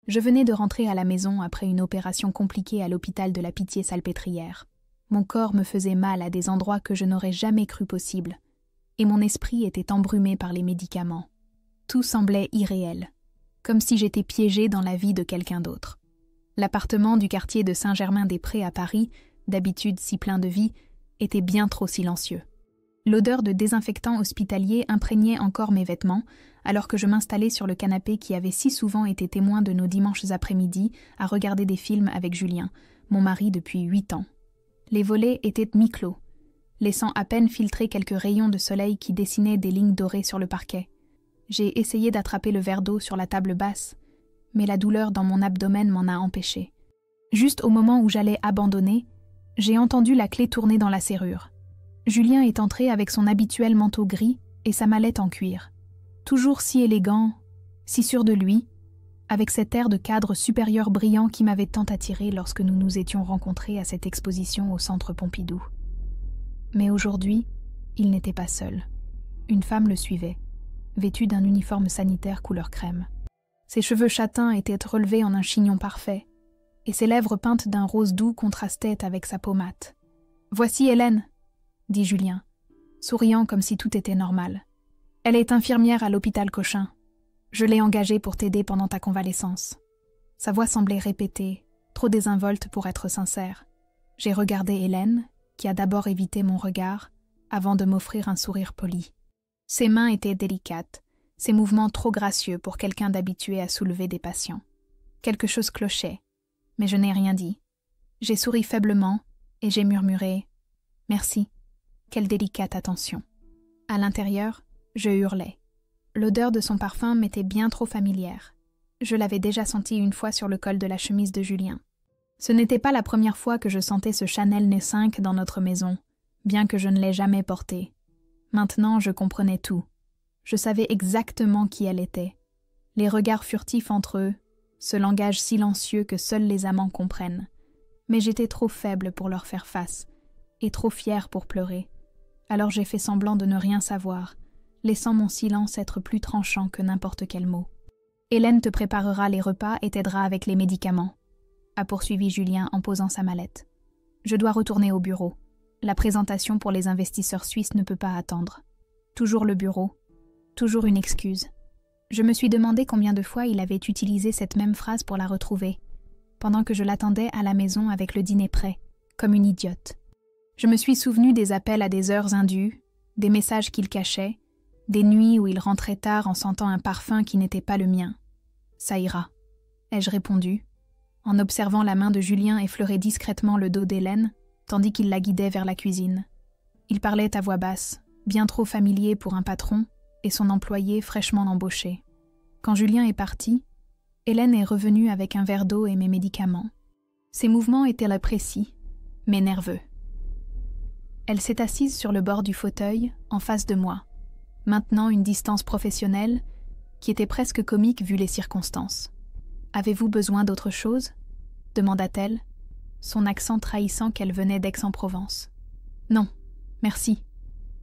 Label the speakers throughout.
Speaker 1: Je venais de rentrer à la maison après une opération compliquée à l'hôpital de la Pitié-Salpêtrière. Mon corps me faisait mal à des endroits que je n'aurais jamais cru possible, et mon esprit était embrumé par les médicaments. Tout semblait irréel, comme si j'étais piégée dans la vie de quelqu'un d'autre. L'appartement du quartier de Saint-Germain-des-Prés à Paris, d'habitude si plein de vie, était bien trop silencieux. L'odeur de désinfectant hospitalier imprégnait encore mes vêtements, alors que je m'installais sur le canapé qui avait si souvent été témoin de nos dimanches après-midi à regarder des films avec Julien, mon mari depuis 8 ans. Les volets étaient mi-clos, laissant à peine filtrer quelques rayons de soleil qui dessinaient des lignes dorées sur le parquet. J'ai essayé d'attraper le verre d'eau sur la table basse, mais la douleur dans mon abdomen m'en a empêché. Juste au moment où j'allais abandonner, j'ai entendu la clé tourner dans la serrure. Julien est entré avec son habituel manteau gris et sa mallette en cuir. Toujours si élégant, si sûr de lui, avec cet air de cadre supérieur brillant qui m'avait tant attiré lorsque nous nous étions rencontrés à cette exposition au Centre Pompidou. Mais aujourd'hui, il n'était pas seul. Une femme le suivait, vêtue d'un uniforme sanitaire couleur crème. Ses cheveux châtains étaient relevés en un chignon parfait, et ses lèvres peintes d'un rose doux contrastaient avec sa peau mate. « Voici Hélène !» dit Julien, souriant comme si tout était normal. « Elle est infirmière à l'hôpital Cochin. Je l'ai engagée pour t'aider pendant ta convalescence. » Sa voix semblait répétée, trop désinvolte pour être sincère. J'ai regardé Hélène, qui a d'abord évité mon regard, avant de m'offrir un sourire poli. Ses mains étaient délicates, ses mouvements trop gracieux pour quelqu'un d'habitué à soulever des patients. Quelque chose clochait, mais je n'ai rien dit. J'ai souri faiblement et j'ai murmuré « Merci, quelle délicate attention ». À l'intérieur, je hurlais. L'odeur de son parfum m'était bien trop familière. Je l'avais déjà senti une fois sur le col de la chemise de Julien. Ce n'était pas la première fois que je sentais ce Chanel No5 dans notre maison, bien que je ne l'ai jamais porté. Maintenant, je comprenais tout. Je savais exactement qui elle était. Les regards furtifs entre eux, ce langage silencieux que seuls les amants comprennent. Mais j'étais trop faible pour leur faire face, et trop fière pour pleurer. Alors j'ai fait semblant de ne rien savoir, laissant mon silence être plus tranchant que n'importe quel mot. « Hélène te préparera les repas et t'aidera avec les médicaments », a poursuivi Julien en posant sa mallette. « Je dois retourner au bureau. La présentation pour les investisseurs suisses ne peut pas attendre. » Toujours le bureau. Toujours une excuse. Je me suis demandé combien de fois il avait utilisé cette même phrase pour la retrouver, pendant que je l'attendais à la maison avec le dîner prêt, comme une idiote. Je me suis souvenu des appels à des heures indues, des messages qu'il cachait, des nuits où il rentrait tard en sentant un parfum qui n'était pas le mien. « Ça ira », ai-je répondu, en observant la main de Julien effleurer discrètement le dos d'Hélène, tandis qu'il la guidait vers la cuisine. Il parlait à voix basse, bien trop familier pour un patron, et son employé fraîchement embauché. Quand Julien est parti, Hélène est revenue avec un verre d'eau et mes médicaments. Ses mouvements étaient là précis, mais nerveux. Elle s'est assise sur le bord du fauteuil, en face de moi, maintenant une distance professionnelle, qui était presque comique vu les circonstances. « Avez-vous besoin d'autre chose ?» demanda-t-elle, son accent trahissant qu'elle venait d'Aix-en-Provence. « Non, merci »,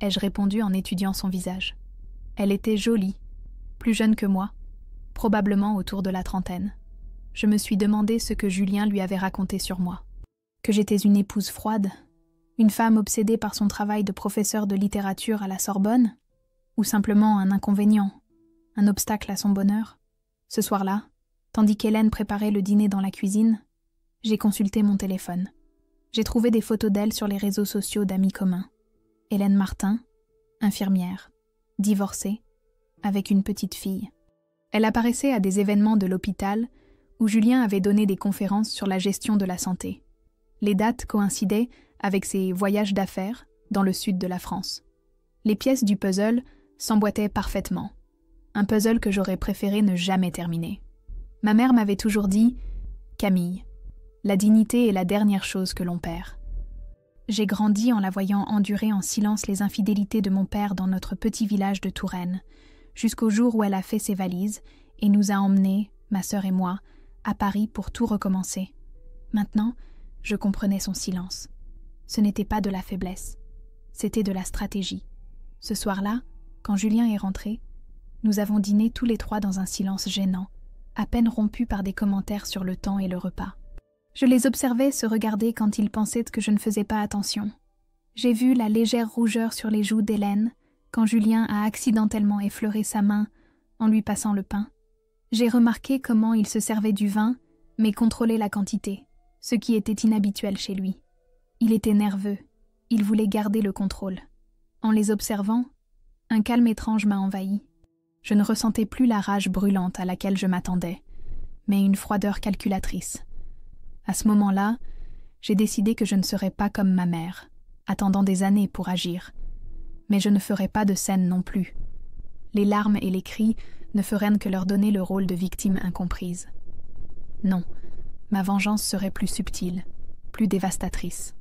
Speaker 1: ai-je répondu en étudiant son visage. Elle était jolie, plus jeune que moi, probablement autour de la trentaine. Je me suis demandé ce que Julien lui avait raconté sur moi. Que j'étais une épouse froide, une femme obsédée par son travail de professeur de littérature à la Sorbonne, ou simplement un inconvénient, un obstacle à son bonheur. Ce soir-là, tandis qu'Hélène préparait le dîner dans la cuisine, j'ai consulté mon téléphone. J'ai trouvé des photos d'elle sur les réseaux sociaux d'amis communs. Hélène Martin, infirmière, divorcée, avec une petite fille. Elle apparaissait à des événements de l'hôpital où Julien avait donné des conférences sur la gestion de la santé. Les dates coïncidaient avec ses voyages d'affaires dans le sud de la France. Les pièces du puzzle s'emboîtaient parfaitement. Un puzzle que j'aurais préféré ne jamais terminer. Ma mère m'avait toujours dit « Camille, la dignité est la dernière chose que l'on perd. » J'ai grandi en la voyant endurer en silence les infidélités de mon père dans notre petit village de Touraine, jusqu'au jour où elle a fait ses valises et nous a emmenés, ma sœur et moi, à Paris pour tout recommencer. Maintenant, je comprenais son silence. Ce n'était pas de la faiblesse, c'était de la stratégie. Ce soir-là, quand Julien est rentré, nous avons dîné tous les trois dans un silence gênant, à peine rompus par des commentaires sur le temps et le repas. Je les observais se regarder quand ils pensaient que je ne faisais pas attention. J'ai vu la légère rougeur sur les joues d'Hélène quand Julien a accidentellement effleuré sa main en lui passant le pain. J'ai remarqué comment il se servait du vin, mais contrôlait la quantité, ce qui était inhabituel chez lui. Il était nerveux, il voulait garder le contrôle. En les observant, un calme étrange m'a envahi. Je ne ressentais plus la rage brûlante à laquelle je m'attendais, mais une froideur calculatrice. À ce moment-là, j'ai décidé que je ne serais pas comme ma mère, attendant des années pour agir. Mais je ne ferais pas de scène non plus. Les larmes et les cris ne feraient que leur donner le rôle de victime incomprise. Non, ma vengeance serait plus subtile, plus dévastatrice.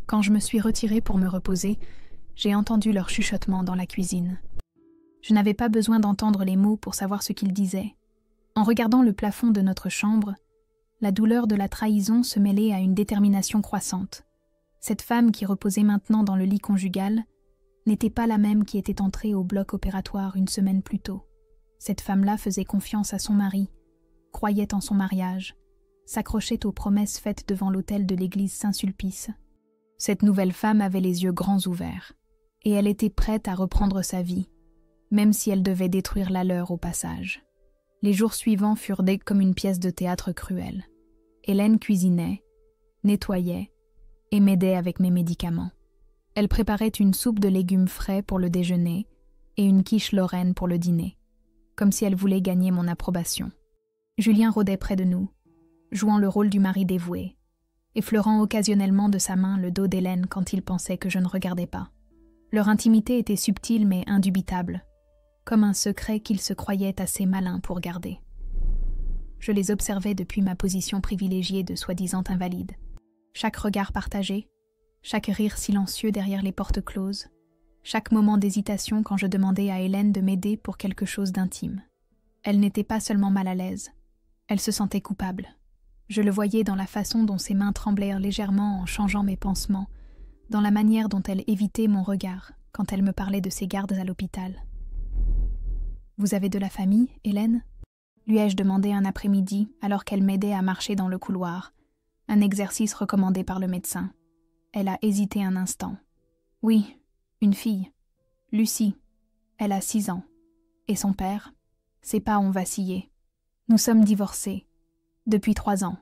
Speaker 1: Quand je me suis retirée pour me reposer, j'ai entendu leur chuchotement dans la cuisine. Je n'avais pas besoin d'entendre les mots pour savoir ce qu'ils disaient. En regardant le plafond de notre chambre, la douleur de la trahison se mêlait à une détermination croissante. Cette femme qui reposait maintenant dans le lit conjugal n'était pas la même qui était entrée au bloc opératoire une semaine plus tôt. Cette femme-là faisait confiance à son mari, croyait en son mariage, s'accrochait aux promesses faites devant l'autel de l'église Saint-Sulpice. Cette nouvelle femme avait les yeux grands ouverts, et elle était prête à reprendre sa vie, même si elle devait détruire la leur au passage. Les jours suivants furent comme une pièce de théâtre cruelle. Hélène cuisinait, nettoyait et m'aidait avec mes médicaments. Elle préparait une soupe de légumes frais pour le déjeuner et une quiche lorraine pour le dîner, comme si elle voulait gagner mon approbation. Julien rôdait près de nous, jouant le rôle du mari dévoué, effleurant occasionnellement de sa main le dos d'Hélène quand il pensait que je ne regardais pas. Leur intimité était subtile mais indubitable, comme un secret qu'ils se croyaient assez malins pour garder. Je les observais depuis ma position privilégiée de soi-disant invalide. Chaque regard partagé, chaque rire silencieux derrière les portes closes, chaque moment d'hésitation quand je demandais à Hélène de m'aider pour quelque chose d'intime. Elle n'était pas seulement mal à l'aise, elle se sentait coupable. Je le voyais dans la façon dont ses mains tremblèrent légèrement en changeant mes pansements, dans la manière dont elle évitait mon regard quand elle me parlait de ses gardes à l'hôpital. « Vous avez de la famille, Hélène ?» lui ai-je demandé un après-midi alors qu'elle m'aidait à marcher dans le couloir, un exercice recommandé par le médecin. Elle a hésité un instant. « Oui, une fille. Lucie. Elle a 6 ans. Et son père? Ses pas ont vacillé. Nous sommes divorcés. Depuis 3 ans.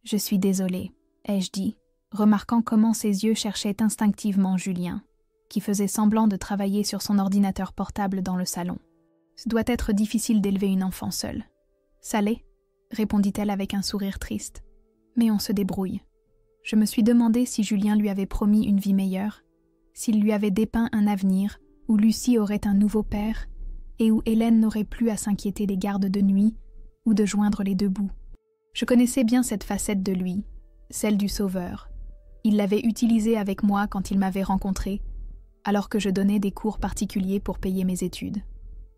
Speaker 1: Je suis désolée, ai-je dit, remarquant comment ses yeux cherchaient instinctivement Julien, qui faisait semblant de travailler sur son ordinateur portable dans le salon. Ce doit être difficile d'élever une enfant seule. Ça l'est, répondit-elle avec un sourire triste. Mais on se débrouille. Je me suis demandé si Julien lui avait promis une vie meilleure, s'il lui avait dépeint un avenir où Lucie aurait un nouveau père et où Hélène n'aurait plus à s'inquiéter des gardes de nuit ou de joindre les 2 bouts. Je connaissais bien cette facette de lui, celle du sauveur. Il l'avait utilisée avec moi quand il m'avait rencontré, alors que je donnais des cours particuliers pour payer mes études.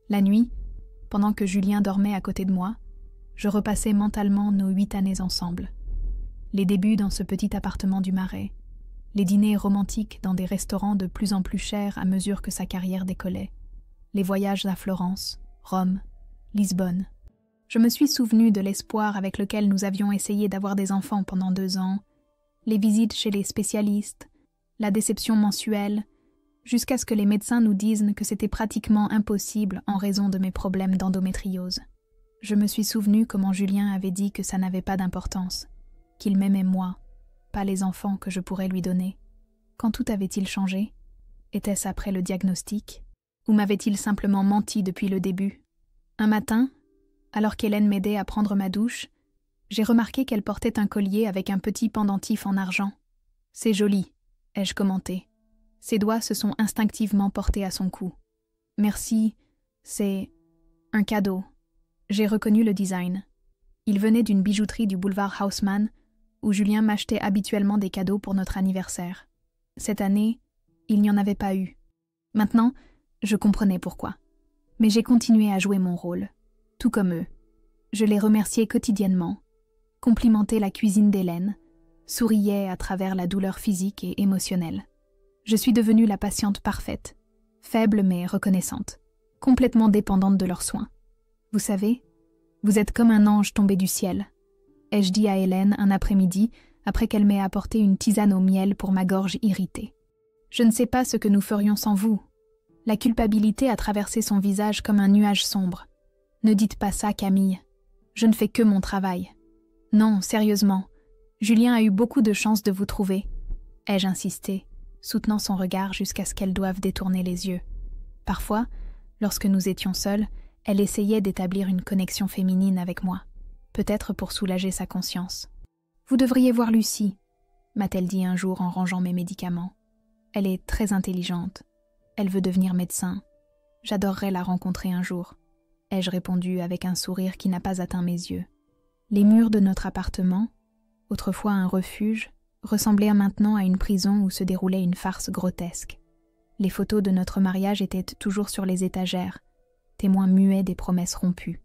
Speaker 1: La nuit, pendant que Julien dormait à côté de moi, je repassais mentalement nos 8 années ensemble. Les débuts dans ce petit appartement du Marais, les dîners romantiques dans des restaurants de plus en plus chers à mesure que sa carrière décollait, les voyages à Florence, Rome, Lisbonne. Je me suis souvenu de l'espoir avec lequel nous avions essayé d'avoir des enfants pendant 2 ans, les visites chez les spécialistes, la déception mensuelle, jusqu'à ce que les médecins nous disent que c'était pratiquement impossible en raison de mes problèmes d'endométriose. Je me suis souvenu comment Julien avait dit que ça n'avait pas d'importance, qu'il m'aimait moi, pas les enfants que je pourrais lui donner. Quand tout avait-il changé? Était-ce après le diagnostic? Ou m'avait-il simplement menti depuis le début? Un matin, alors qu'Hélène m'aidait à prendre ma douche, j'ai remarqué qu'elle portait un collier avec un petit pendentif en argent. « C'est joli », ai-je commenté. Ses doigts se sont instinctivement portés à son cou. « Merci, c'est un cadeau. » J'ai reconnu le design. Il venait d'une bijouterie du boulevard Haussmann, où Julien m'achetait habituellement des cadeaux pour notre anniversaire. Cette année, il n'y en avait pas eu. Maintenant, je comprenais pourquoi. Mais j'ai continué à jouer mon rôle, tout comme eux. Je les remerciais quotidiennement, complimentais la cuisine d'Hélène, souriais à travers la douleur physique et émotionnelle. Je suis devenue la patiente parfaite, faible mais reconnaissante, complètement dépendante de leurs soins. Vous savez, Vous êtes comme un ange tombé du ciel, ai-je dit à Hélène un après-midi, après qu'elle m'ait apporté une tisane au miel pour ma gorge irritée. Je ne sais pas ce que nous ferions sans vous. La culpabilité a traversé son visage comme un nuage sombre. Ne dites pas ça, Camille. Je ne fais que mon travail. Non, sérieusement. Julien a eu beaucoup de chance de vous trouver, ai-je insisté, soutenant son regard jusqu'à ce qu'elle doive détourner les yeux. Parfois, lorsque nous étions seuls, elle essayait d'établir une connexion féminine avec moi, peut-être pour soulager sa conscience. « Vous devriez voir Lucie », m'a-t-elle dit un jour en rangeant mes médicaments. « Elle est très intelligente. Elle veut devenir médecin. J'adorerais la rencontrer un jour, » ai-je répondu avec un sourire qui n'a pas atteint mes yeux. Les murs de notre appartement, autrefois un refuge, ressemblaient maintenant à une prison où se déroulait une farce grotesque. Les photos de notre mariage étaient toujours sur les étagères, témoins muets des promesses rompues.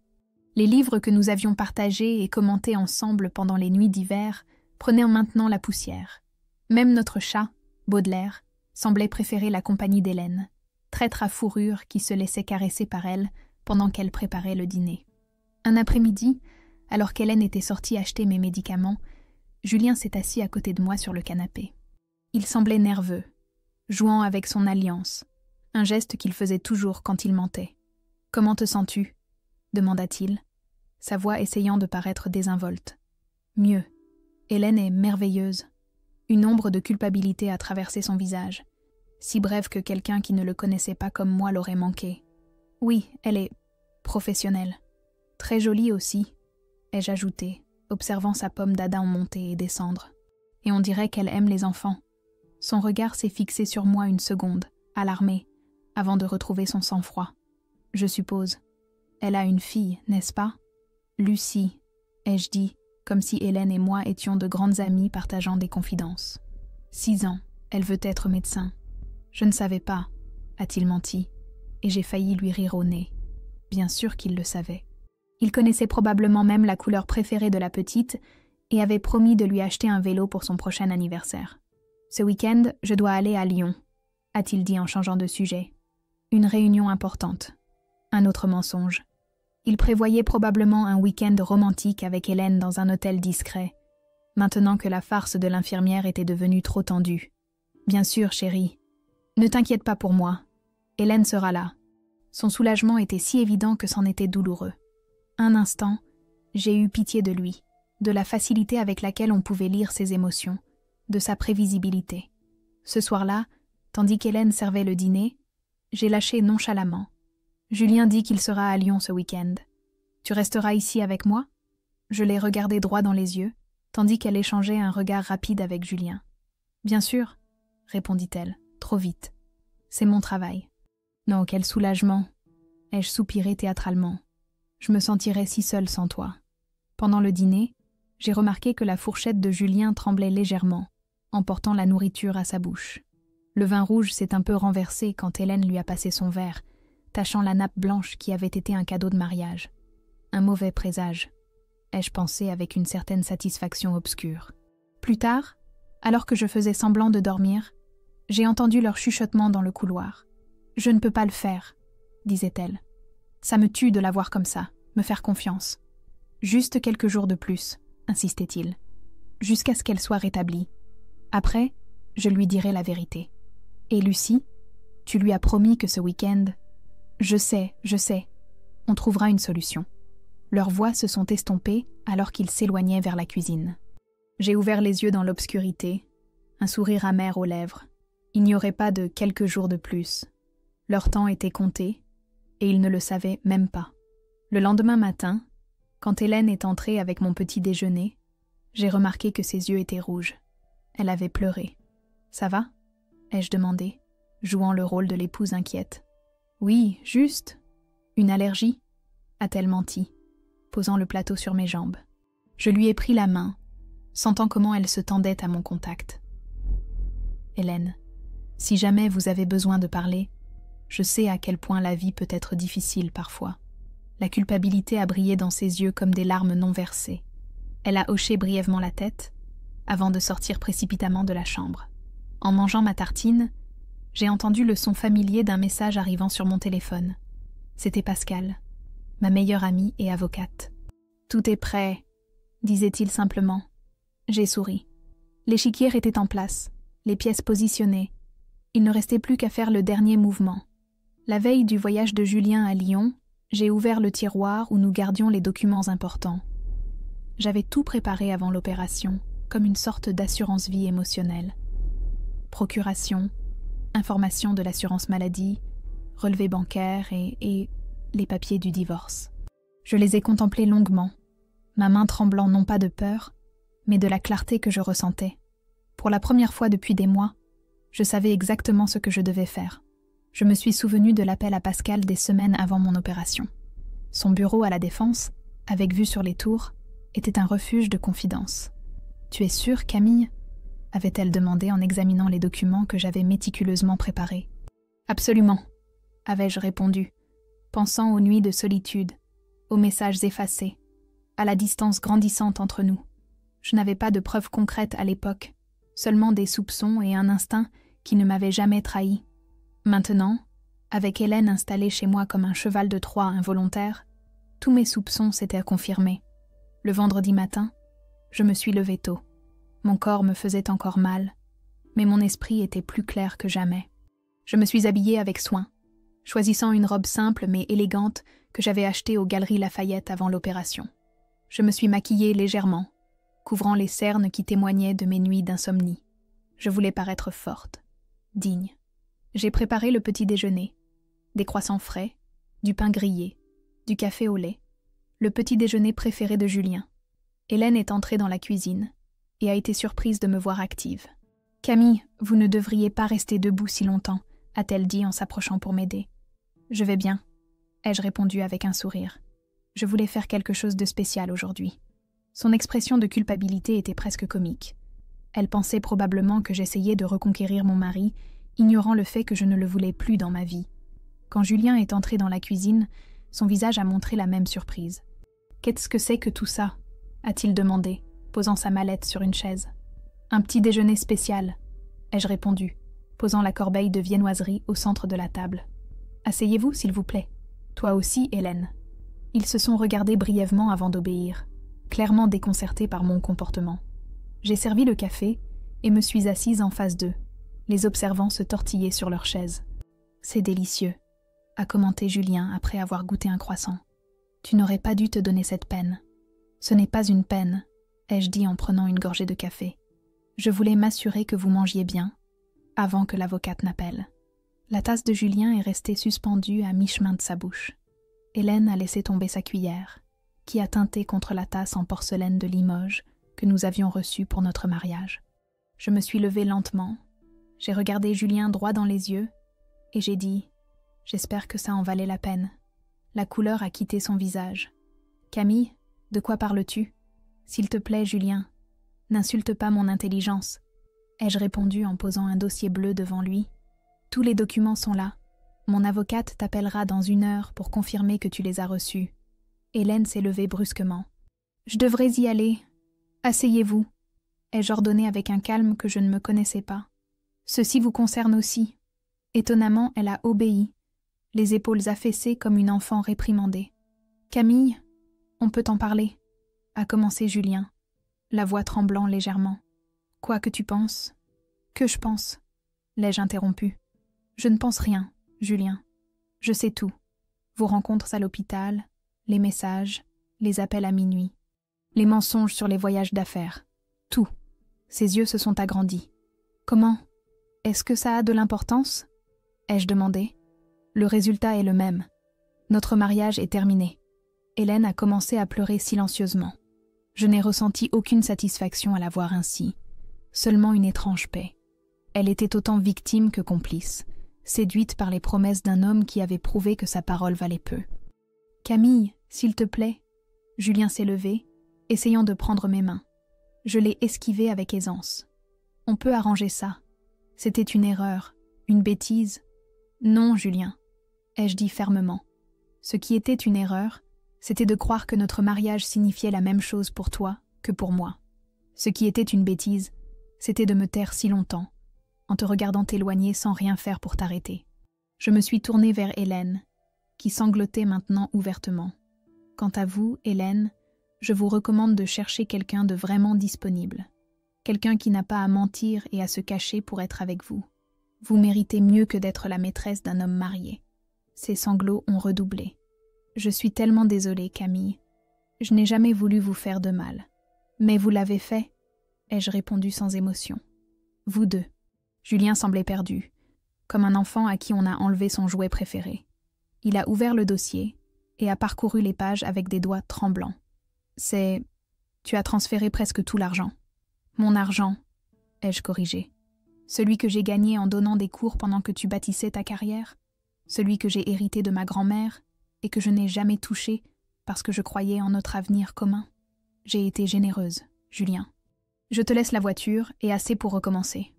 Speaker 1: Les livres que nous avions partagés et commentés ensemble pendant les nuits d'hiver prenaient maintenant la poussière. Même notre chat, Baudelaire, semblait préférer la compagnie d'Hélène, traître à fourrure qui se laissait caresser par elle pendant qu'elle préparait le dîner. Un après-midi, alors qu'Hélène était sortie acheter mes médicaments, Julien s'est assis à côté de moi sur le canapé. Il semblait nerveux, jouant avec son alliance, un geste qu'il faisait toujours quand il mentait. « Comment te sens-tu » demanda-t-il, sa voix essayant de paraître désinvolte. « Mieux. Hélène est merveilleuse. » Une ombre de culpabilité a traversé son visage, si brève que quelqu'un qui ne le connaissait pas comme moi l'aurait manqué. « Oui, elle est professionnelle. Très jolie aussi, » ai-je ajouté, observant sa pomme d'Adam monter et descendre. « Et on dirait qu'elle aime les enfants. » Son regard s'est fixé sur moi une seconde, alarmé, avant de retrouver son sang-froid. « Je suppose. Elle a une fille, n'est-ce pas ?»« Lucie, » ai-je dit, comme si Hélène et moi étions de grandes amies partageant des confidences. « 6 ans, elle veut être médecin. »« Je ne savais pas, » a-t-il menti, et j'ai failli lui rire au nez. Bien sûr qu'il le savait. Il connaissait probablement même la couleur préférée de la petite et avait promis de lui acheter un vélo pour son prochain anniversaire. « Ce week-end, je dois aller à Lyon, » a-t-il dit en changeant de sujet. « Une réunion importante. » Un autre mensonge. Il prévoyait probablement un week-end romantique avec Hélène dans un hôtel discret, maintenant que la farce de l'infirmière était devenue trop tendue. « Bien sûr, chérie. Ne t'inquiète pas pour moi. Hélène sera là. » Son soulagement était si évident que c'en était douloureux. Un instant, j'ai eu pitié de lui, de la facilité avec laquelle on pouvait lire ses émotions, de sa prévisibilité. Ce soir-là, tandis qu'Hélène servait le dîner, j'ai lâché nonchalamment. Julien dit qu'il sera à Lyon ce week-end. Tu resteras ici avec moi ? Je l'ai regardée droit dans les yeux, tandis qu'elle échangeait un regard rapide avec Julien. Bien sûr, répondit-elle, trop vite. C'est mon travail. Non, quel soulagement, ai-je soupiré théâtralement. Je me sentirais si seule sans toi. Pendant le dîner, j'ai remarqué que la fourchette de Julien tremblait légèrement, en portant la nourriture à sa bouche. Le vin rouge s'est un peu renversé quand Hélène lui a passé son verre, tachant la nappe blanche qui avait été un cadeau de mariage. Un mauvais présage, ai-je pensé avec une certaine satisfaction obscure. Plus tard, alors que je faisais semblant de dormir, j'ai entendu leur chuchotement dans le couloir. « Je ne peux pas le faire, » disait-elle. « Ça me tue de la voir comme ça, me faire confiance. »« Juste quelques jours de plus, » insistait-il, « jusqu'à ce qu'elle soit rétablie. Après, je lui dirai la vérité. »« Et Lucie, tu lui as promis que ce week-end... » « Je sais. On trouvera une solution. » Leurs voix se sont estompées alors qu'ils s'éloignaient vers la cuisine. J'ai ouvert les yeux dans l'obscurité, un sourire amer aux lèvres. Il n'y aurait pas de quelques jours de plus. Leur temps était compté, et ils ne le savaient même pas. Le lendemain matin, quand Hélène est entrée avec mon petit déjeuner, j'ai remarqué que ses yeux étaient rouges. Elle avait pleuré. « Ça va ?» ai-je demandé, jouant le rôle de l'épouse inquiète. « Oui, juste. Une allergie ?» a-t-elle menti, posant le plateau sur mes jambes. Je lui ai pris la main, sentant comment elle se tendait à mon contact. « Hélène, si jamais vous avez besoin de parler, je sais à quel point la vie peut être difficile parfois. » La culpabilité a brillé dans ses yeux comme des larmes non versées. Elle a hoché brièvement la tête, avant de sortir précipitamment de la chambre. En mangeant ma tartine, j'ai entendu le son familier d'un message arrivant sur mon téléphone. C'était Pascal, ma meilleure amie et avocate. Tout est prêt, disait-il simplement. J'ai souri. L'échiquier était en place, les pièces positionnées. Il ne restait plus qu'à faire le dernier mouvement. La veille du voyage de Julien à Lyon, j'ai ouvert le tiroir où nous gardions les documents importants. J'avais tout préparé avant l'opération, comme une sorte d'assurance-vie émotionnelle. Procuration, information de l'assurance maladie, relevé bancaire et les papiers du divorce. Je les ai contemplés longuement, ma main tremblant non pas de peur, mais de la clarté que je ressentais. Pour la première fois depuis des mois, je savais exactement ce que je devais faire. Je me suis souvenu de l'appel à Pascal des semaines avant mon opération. Son bureau à la Défense, avec vue sur les tours, était un refuge de confidence. « Tu es sûre, Camille ?» avait-elle demandé en examinant les documents que j'avais méticuleusement préparés. « Absolument », avais-je répondu, pensant aux nuits de solitude, aux messages effacés, à la distance grandissante entre nous. Je n'avais pas de preuves concrètes à l'époque, seulement des soupçons et un instinct qui ne m'avaient jamais trahi. Maintenant, avec Hélène installée chez moi comme un cheval de Troie involontaire, tous mes soupçons s'étaient confirmés. Le vendredi matin, je me suis levée tôt. Mon corps me faisait encore mal, mais mon esprit était plus clair que jamais. Je me suis habillée avec soin, choisissant une robe simple mais élégante que j'avais achetée aux Galeries Lafayette avant l'opération. Je me suis maquillée légèrement, couvrant les cernes qui témoignaient de mes nuits d'insomnie. Je voulais paraître forte, digne. J'ai préparé le petit déjeuner, des croissants frais, du pain grillé, du café au lait, le petit déjeuner préféré de Julien. Hélène est entrée dans la cuisine et a été surprise de me voir active. « Camille, vous ne devriez pas rester debout si longtemps », a-t-elle dit en s'approchant pour m'aider. « Je vais bien », ai-je répondu avec un sourire. Je voulais faire quelque chose de spécial aujourd'hui. Son expression de culpabilité était presque comique. Elle pensait probablement que j'essayais de reconquérir mon mari, ignorant le fait que je ne le voulais plus dans ma vie. Quand Julien est entré dans la cuisine, son visage a montré la même surprise. « Qu'est-ce que c'est que tout ça ?» a-t-il demandé, posant sa mallette sur une chaise. « Un petit déjeuner spécial », ai-je répondu, posant la corbeille de viennoiserie au centre de la table. « Asseyez-vous, s'il vous plaît. Toi aussi, Hélène. » Ils se sont regardés brièvement avant d'obéir, clairement déconcertés par mon comportement. J'ai servi le café et me suis assise en face d'eux, les observant se tortiller sur leur chaise. « C'est délicieux », a commenté Julien après avoir goûté un croissant. « Tu n'aurais pas dû te donner cette peine. »« Ce n'est pas une peine, » ai-je dit en prenant une gorgée de café. « Je voulais m'assurer que vous mangiez bien, avant que l'avocate n'appelle. » La tasse de Julien est restée suspendue à mi-chemin de sa bouche. Hélène a laissé tomber sa cuillère, qui a teinté contre la tasse en porcelaine de Limoges que nous avions reçue pour notre mariage. Je me suis levée lentement. J'ai regardé Julien droit dans les yeux et j'ai dit « J'espère que ça en valait la peine. » La couleur a quitté son visage. « Camille, de quoi parles-tu ? S'il te plaît, Julien, n'insulte pas mon intelligence. » ai-je répondu en posant un dossier bleu devant lui. « Tous les documents sont là. Mon avocate t'appellera dans 1 heure pour confirmer que tu les as reçus. » Hélène s'est levée brusquement. « Je devrais y aller. Asseyez-vous. » ai-je ordonné avec un calme que je ne me connaissais pas. « Ceci vous concerne aussi. » Étonnamment, elle a obéi, les épaules affaissées comme une enfant réprimandée. « Camille, on peut en parler ?» a commencé Julien, la voix tremblant légèrement. « Quoi que tu penses ?»« Que je pense ?» l'ai-je interrompu. « Je ne pense rien, Julien. Je sais tout. Vos rencontres à l'hôpital, les messages, les appels à minuit, les mensonges sur les voyages d'affaires. Tout. » Ses yeux se sont agrandis. « Comment ? Est-ce que ça a de l'importance ?» ai-je demandé. « Le résultat est le même. Notre mariage est terminé. » Hélène a commencé à pleurer silencieusement. Je n'ai ressenti aucune satisfaction à la voir ainsi, seulement une étrange paix. Elle était autant victime que complice, séduite par les promesses d'un homme qui avait prouvé que sa parole valait peu. « Camille, s'il te plaît. » Julien s'est levé, essayant de prendre mes mains. Je l'ai esquivé avec aisance. « On peut arranger ça. C'était une erreur, une bêtise. »« Non, Julien, » ai-je dit fermement. Ce qui était une erreur, c'était de croire que notre mariage signifiait la même chose pour toi que pour moi. Ce qui était une bêtise, c'était de me taire si longtemps, en te regardant t'éloigner sans rien faire pour t'arrêter. Je me suis tournée vers Hélène, qui sanglotait maintenant ouvertement. « Quant à vous, Hélène, Je vous recommande de chercher quelqu'un de vraiment disponible. Quelqu'un qui n'a pas à mentir et à se cacher pour être avec vous. Vous méritez mieux que d'être la maîtresse d'un homme marié. » Ses sanglots ont redoublé. « Je suis tellement désolée, Camille. Je n'ai jamais voulu vous faire de mal. Mais vous l'avez fait, » ai-je répondu sans émotion. « Vous deux. » Julien semblait perdu, comme un enfant à qui on a enlevé son jouet préféré. Il a ouvert le dossier et a parcouru les pages avec des doigts tremblants. « C'est... Tu as transféré presque tout l'argent. »« Mon argent, » ai-je corrigé. « Celui que j'ai gagné en donnant des cours pendant que tu bâtissais ta carrière. Celui que j'ai hérité de ma grand-mère et que je n'ai jamais touché parce que je croyais en notre avenir commun. J'ai été généreuse, Julien. Je te laisse la voiture et assez pour recommencer.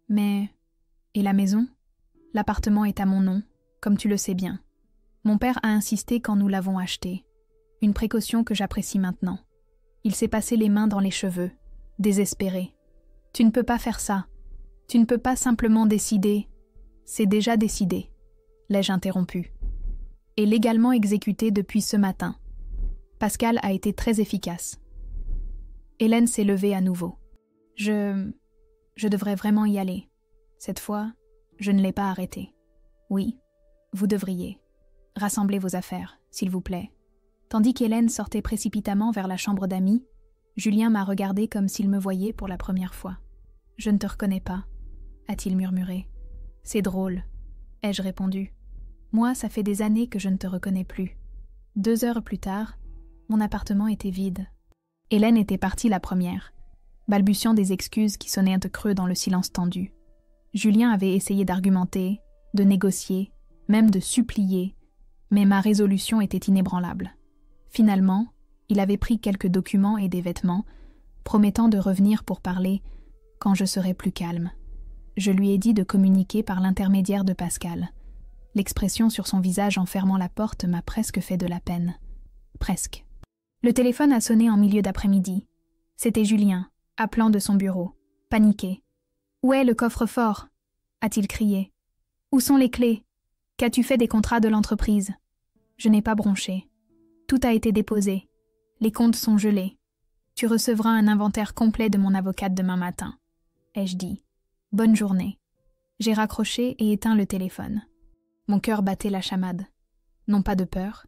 Speaker 1: Mais... Et la maison ? L'appartement est à mon nom, comme tu le sais bien. Mon père a insisté quand nous l'avons acheté. Une précaution que j'apprécie maintenant. Il s'est passé les mains dans les cheveux, désespéré. « Tu ne peux pas faire ça. Tu ne peux pas simplement décider. C'est déjà décidé. » l'ai-je interrompu. « Et légalement exécuté depuis ce matin. » Pascal a été très efficace. Hélène s'est levée à nouveau. « Je devrais vraiment y aller. Cette fois, je ne l'ai pas arrêté. Oui, vous devriez. Rassemblez vos affaires, s'il vous plaît. » Tandis qu'Hélène sortait précipitamment vers la chambre d'amis, Julien m'a regardé comme s'il me voyait pour la première fois. « Je ne te reconnais pas, » a-t-il murmuré. « C'est drôle, » ai-je répondu. « Moi, ça fait des années que je ne te reconnais plus. » 2 heures plus tard, mon appartement était vide. Hélène était partie la première, balbutiant des excuses qui sonnaient un peu creux dans le silence tendu. Julien avait essayé d'argumenter, de négocier, même de supplier, mais ma résolution était inébranlable. Finalement, il avait pris quelques documents et des vêtements, promettant de revenir pour parler quand je serais plus calme. Je lui ai dit de communiquer par l'intermédiaire de Pascal. L'expression sur son visage en fermant la porte m'a presque fait de la peine. Presque. Le téléphone a sonné en milieu d'après-midi. C'était Julien, appelant de son bureau, paniqué. « Où est le coffre-fort » a-t-il crié. « Où sont les clés ? Qu'as-tu fait des contrats de l'entreprise ?» Je n'ai pas bronché. Tout a été déposé. Les comptes sont gelés. Tu recevras un inventaire complet de mon avocate demain matin. Ai-je dit. Bonne journée. J'ai raccroché et éteint le téléphone. Mon cœur battait la chamade. Non pas de peur,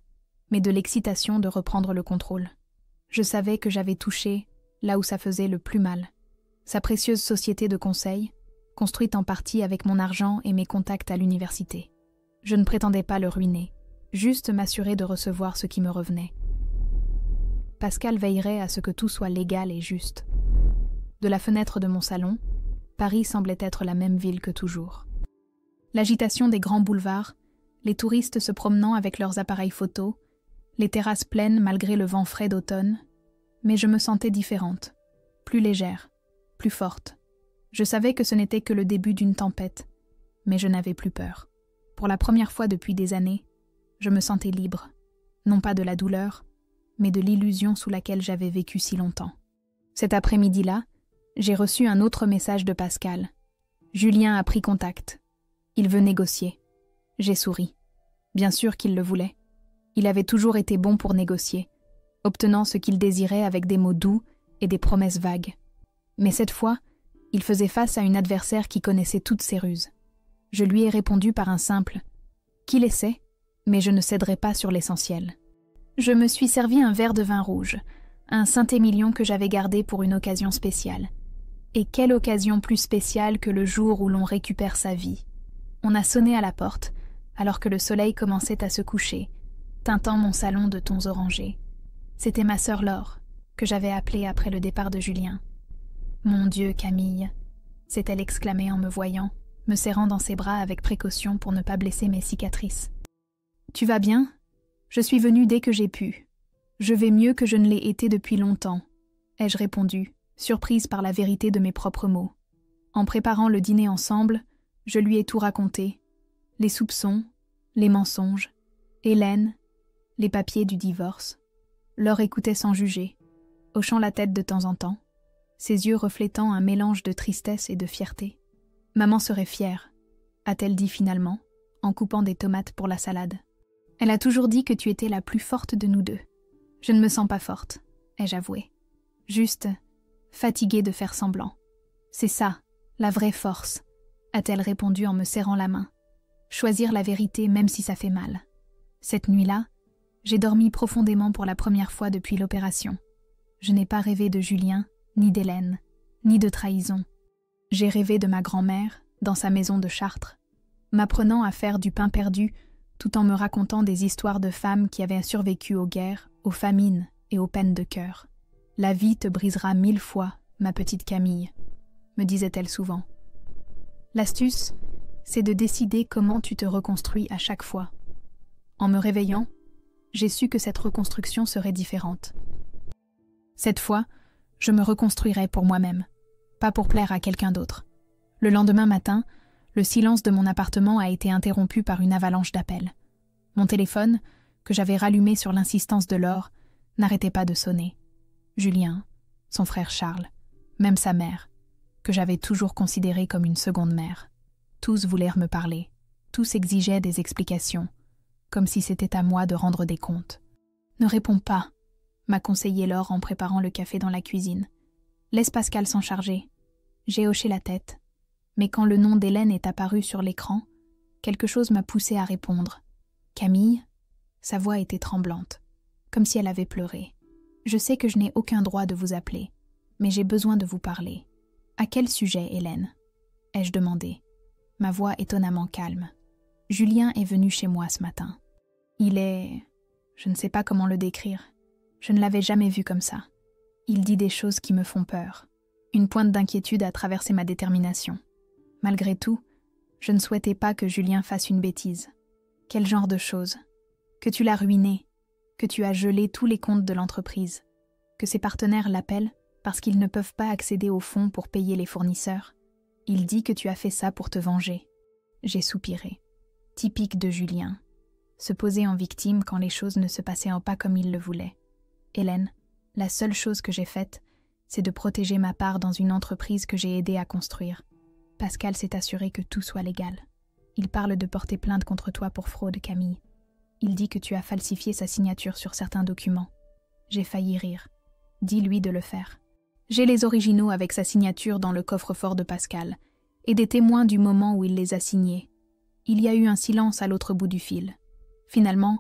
Speaker 1: mais de l'excitation de reprendre le contrôle. Je savais que j'avais touché là où ça faisait le plus mal. Sa précieuse société de conseil, construite en partie avec mon argent et mes contacts à l'université. Je ne prétendais pas le ruiner, juste m'assurer de recevoir ce qui me revenait. Pascal veillerait à ce que tout soit légal et juste. De la fenêtre de mon salon, Paris semblait être la même ville que toujours. L'agitation des grands boulevards, les touristes se promenant avec leurs appareils photos, les terrasses pleines malgré le vent frais d'automne, mais je me sentais différente, plus légère, plus forte. Je savais que ce n'était que le début d'une tempête, mais je n'avais plus peur. Pour la première fois depuis des années, je me sentais libre, non pas de la douleur, mais de l'illusion sous laquelle j'avais vécu si longtemps. Cet après-midi-là, j'ai reçu un autre message de Pascal. Julien a pris contact. Il veut négocier. J'ai souri. Bien sûr qu'il le voulait. Il avait toujours été bon pour négocier, obtenant ce qu'il désirait avec des mots doux et des promesses vagues. Mais cette fois, il faisait face à une adversaire qui connaissait toutes ses ruses. Je lui ai répondu par un simple « Qu'il essaie, mais je ne céderai pas sur l'essentiel ». Je me suis servi un verre de vin rouge, un Saint-Émilion que j'avais gardé pour une occasion spéciale. Et quelle occasion plus spéciale que le jour où l'on récupère sa vie. On a sonné à la porte, alors que le soleil commençait à se coucher, teintant mon salon de tons orangés. C'était ma sœur Laure, que j'avais appelée après le départ de Julien. « Mon Dieu, Camille !» s'est-elle exclamée en me voyant, me serrant dans ses bras avec précaution pour ne pas blesser mes cicatrices. « Tu vas bien ? Je suis venue dès que j'ai pu. Je vais mieux que je ne l'ai été depuis longtemps, » ai-je répondu, surprise par la vérité de mes propres mots. En préparant le dîner ensemble, je lui ai tout raconté. Les soupçons, les mensonges, Hélène, les papiers du divorce. Laure écoutait sans juger, hochant la tête de temps en temps, ses yeux reflétant un mélange de tristesse et de fierté. « Maman serait fière », a-t-elle dit finalement, en coupant des tomates pour la salade. « Elle a toujours dit que tu étais la plus forte de nous deux. Je ne me sens pas forte. ai-je avoué. Juste fatiguée de faire semblant. C'est ça, la vraie force, a-t-elle répondu en me serrant la main. Choisir la vérité même si ça fait mal. Cette nuit-là, j'ai dormi profondément pour la première fois depuis l'opération. Je n'ai pas rêvé de Julien, ni d'Hélène, ni de trahison. J'ai rêvé de ma grand-mère, dans sa maison de Chartres, m'apprenant à faire du pain perdu tout en me racontant des histoires de femmes qui avaient survécu aux guerres, aux famines et aux peines de cœur. « La vie te brisera 1000 fois, ma petite Camille », me disait-elle souvent. L'astuce, c'est de décider comment tu te reconstruis à chaque fois. En me réveillant, j'ai su que cette reconstruction serait différente. Cette fois, je me reconstruirai pour moi-même, pas pour plaire à quelqu'un d'autre. Le lendemain matin, le silence de mon appartement a été interrompu par une avalanche d'appels. Mon téléphone, que j'avais rallumé sur l'insistance de Laure, n'arrêtait pas de sonner. Julien, son frère Charles, même sa mère, que j'avais toujours considérée comme une seconde mère. Tous voulèrent me parler, tous exigeaient des explications, comme si c'était à moi de rendre des comptes. « Ne réponds pas », m'a conseillé Laure en préparant le café dans la cuisine. « Laisse Pascal s'en charger. » J'ai hoché la tête, mais quand le nom d'Hélène est apparu sur l'écran, quelque chose m'a poussé à répondre. « Camille ?» Sa voix était tremblante, comme si elle avait pleuré. « Je sais que je n'ai aucun droit de vous appeler, mais j'ai besoin de vous parler. »« À quel sujet, Hélène ?» ai-je demandé, ma voix étonnamment calme. « Julien est venu chez moi ce matin. Il est... je ne sais pas comment le décrire. Je ne l'avais jamais vu comme ça. Il dit des choses qui me font peur. » Une pointe d'inquiétude a traversé ma détermination. Malgré tout, je ne souhaitais pas que Julien fasse une bêtise. Quel genre de choses? Que tu l'as ruiné, que tu as gelé tous les comptes de l'entreprise, que ses partenaires l'appellent parce qu'ils ne peuvent pas accéder aux fonds pour payer les fournisseurs. Il dit que tu as fait ça pour te venger. J'ai soupiré. Typique de Julien. Se poser en victime quand les choses ne se passaient pas comme il le voulait. Hélène, la seule chose que j'ai faite, c'est de protéger ma part dans une entreprise que j'ai aidé à construire. Pascal s'est assuré que tout soit légal. Il parle de porter plainte contre toi pour fraude, Camille. Il dit que tu as falsifié sa signature sur certains documents. J'ai failli rire. Dis-lui de le faire. J'ai les originaux avec sa signature dans le coffre-fort de Pascal, et des témoins du moment où il les a signés. Il y a eu un silence à l'autre bout du fil. Finalement,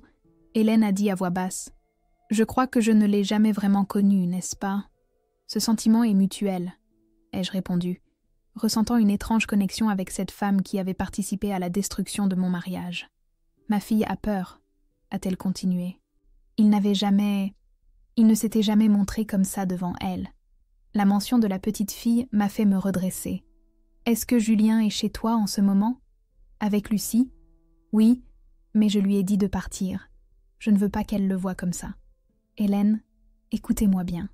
Speaker 1: Hélène a dit à voix basse « Je crois que je ne l'ai jamais vraiment connu, n'est-ce pas ? Ce sentiment est mutuel, » ai-je répondu, ressentant une étrange connexion avec cette femme qui avait participé à la destruction de mon mariage. « Ma fille a peur, » a-t-elle continué. Il ne s'était jamais montré comme ça devant elle. La mention de la petite fille m'a fait me redresser. « Est-ce que Julien est chez toi en ce moment ? Avec Lucie ? Oui, mais je lui ai dit de partir. Je ne veux pas qu'elle le voie comme ça. Hélène, écoutez-moi bien.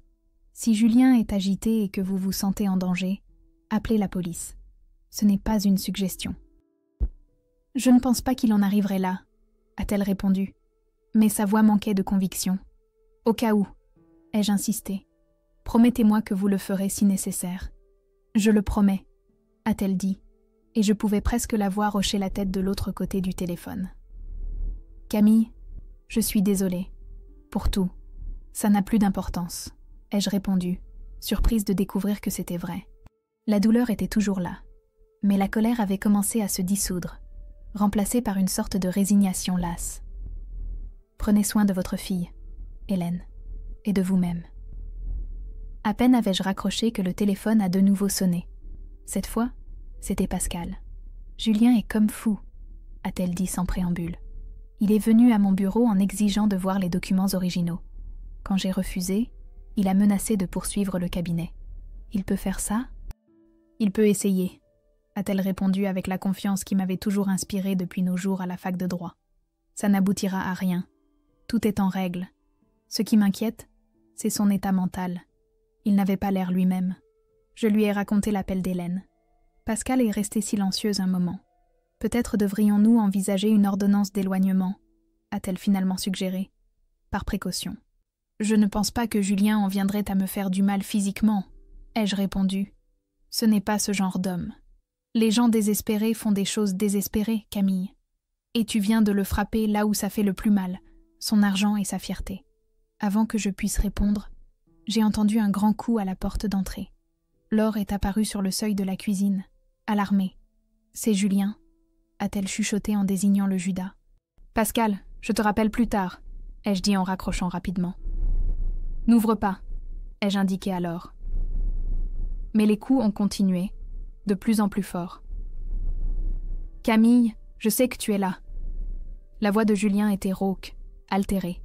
Speaker 1: Si Julien est agité et que vous vous sentez en danger, appelez la police. Ce n'est pas une suggestion. » « Je ne pense pas qu'il en arriverait là, » a-t-elle répondu, mais sa voix manquait de conviction. « Au cas où, » ai-je insisté. « Promettez-moi que vous le ferez si nécessaire. »« Je le promets, » a-t-elle dit, et je pouvais presque la voir hocher la tête de l'autre côté du téléphone. « Camille, je suis désolée. Pour tout. Ça n'a plus d'importance, » ai-je répondu, surprise de découvrir que c'était vrai. La douleur était toujours là, mais la colère avait commencé à se dissoudre, remplacée par une sorte de résignation lasse. « Prenez soin de votre fille, Hélène, et de vous-même. » À peine avais-je raccroché que le téléphone a de nouveau sonné. Cette fois, c'était Pascal. « Julien est comme fou, » a-t-elle dit sans préambule. Il est venu à mon bureau en exigeant de voir les documents originaux. Quand j'ai refusé, il a menacé de poursuivre le cabinet. « Il peut faire ça ? » ?»« Il peut essayer, » a-t-elle répondu avec la confiance qui m'avait toujours inspirée depuis nos jours à la fac de droit. « Ça n'aboutira à rien. Tout est en règle. Ce qui m'inquiète, c'est son état mental. Il n'avait pas l'air lui-même. Je lui ai raconté l'appel d'Hélène. Pascal est resté silencieuse un moment. « Peut-être devrions-nous envisager une ordonnance d'éloignement » a-t-elle finalement suggéré, par précaution. « Je ne pense pas que Julien en viendrait à me faire du mal physiquement, » ai-je répondu. « Ce n'est pas ce genre d'homme. Les gens désespérés font des choses désespérées, Camille. Et tu viens de le frapper là où ça fait le plus mal, son argent et sa fierté. » Avant que je puisse répondre, J'ai entendu un grand coup à la porte d'entrée. Laure est apparue sur le seuil de la cuisine, alarmée. « C'est Julien », a-t-elle chuchoté en désignant le Judas. « Pascal, je te rappelle plus tard », ai-je dit en raccrochant rapidement. « N'ouvre pas », ai-je indiqué alors. Mais les coups ont continué, de plus en plus forts. « Camille, je sais que tu es là. » La voix de Julien était rauque, altérée.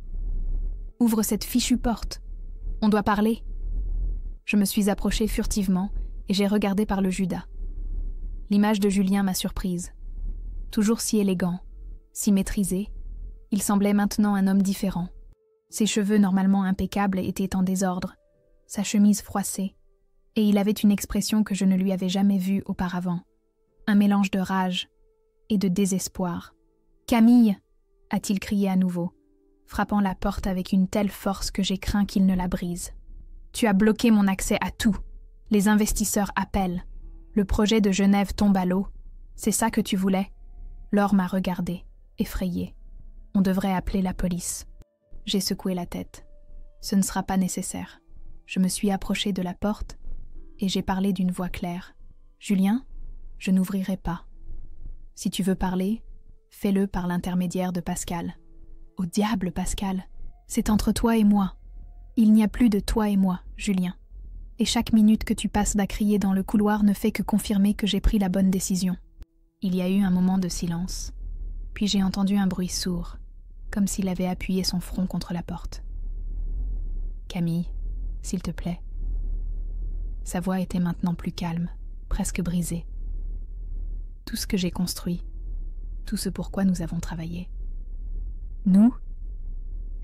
Speaker 1: « Ouvre cette fichue porte. On doit parler. » Je me suis approchée furtivement et j'ai regardé par le Judas. L'image de Julien m'a surprise. Toujours si élégant, si maîtrisé, il semblait maintenant un homme différent. Ses cheveux normalement impeccables étaient en désordre, sa chemise froissée, et il avait une expression que je ne lui avais jamais vue auparavant. Un mélange de rage et de désespoir. « Camille !» a-t-il crié à nouveau, frappant la porte avec une telle force que j'ai craint qu'il ne la brise. « Tu as bloqué mon accès à tout. Les investisseurs appellent. Le projet de Genève tombe à l'eau. C'est ça que tu voulais ?» Laure m'a regardée, effrayée. « On devrait appeler la police. » J'ai secoué la tête. « Ce ne sera pas nécessaire. » Je me suis approchée de la porte et j'ai parlé d'une voix claire. « Julien, je n'ouvrirai pas. Si tu veux parler, fais-le par l'intermédiaire de Pascal. » « Au diable, Pascal, c'est entre toi et moi. Il n'y a plus de toi et moi, Julien. Et chaque minute que tu passes à crier dans le couloir ne fait que confirmer que j'ai pris la bonne décision. » Il y a eu un moment de silence, puis j'ai entendu un bruit sourd, comme s'il avait appuyé son front contre la porte. « Camille, s'il te plaît. » Sa voix était maintenant plus calme, presque brisée. « Tout ce que j'ai construit, tout ce pourquoi nous avons travaillé. » « Nous ?»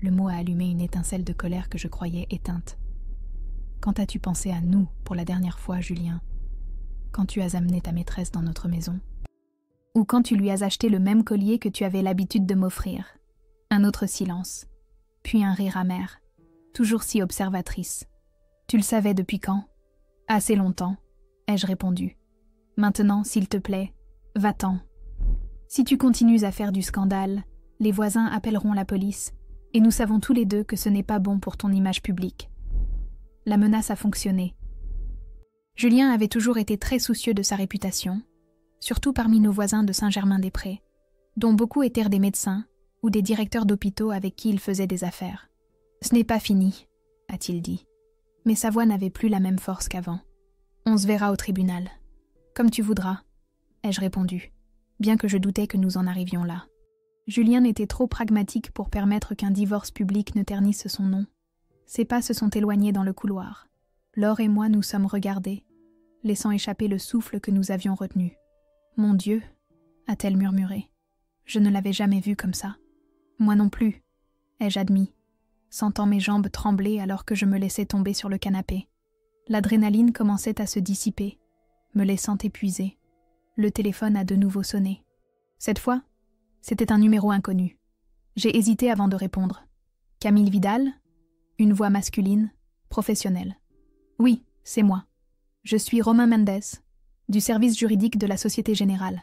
Speaker 1: Le mot a allumé une étincelle de colère que je croyais éteinte. « Quand as-tu pensé à nous pour la dernière fois, Julien? Quand tu as amené ta maîtresse dans notre maison? Ou quand tu lui as acheté le même collier que tu avais l'habitude de m'offrir ?» Un autre silence, puis un rire amer, toujours si observatrice. « Tu le savais depuis quand? » ?»« Assez longtemps, » ai-je répondu. « Maintenant, s'il te plaît, va-t'en. Si tu continues à faire du scandale, les voisins appelleront la police, et nous savons tous les deux que ce n'est pas bon pour ton image publique. » La menace a fonctionné. Julien avait toujours été très soucieux de sa réputation, surtout parmi nos voisins de Saint-Germain-des-Prés, dont beaucoup étaient des médecins ou des directeurs d'hôpitaux avec qui il faisait des affaires. « Ce n'est pas fini, » a-t-il dit. Mais sa voix n'avait plus la même force qu'avant. « On se verra au tribunal. »« Comme tu voudras, » ai-je répondu, bien que je doutais que nous en arrivions là. Julien était trop pragmatique pour permettre qu'un divorce public ne ternisse son nom. Ses pas se sont éloignés dans le couloir. Laure et moi nous sommes regardés, laissant échapper le souffle que nous avions retenu. « Mon Dieu !» a-t-elle murmuré. « Je ne l'avais jamais vu comme ça. »« Moi non plus !» ai-je admis, sentant mes jambes trembler alors que je me laissais tomber sur le canapé. L'adrénaline commençait à se dissiper, me laissant épuisée. Le téléphone a de nouveau sonné. Cette fois, c'était un numéro inconnu. J'ai hésité avant de répondre. « Camille Vidal ?» Une voix masculine, professionnelle. « Oui, c'est moi. Je suis Romain Mendès, du service juridique de la Société Générale.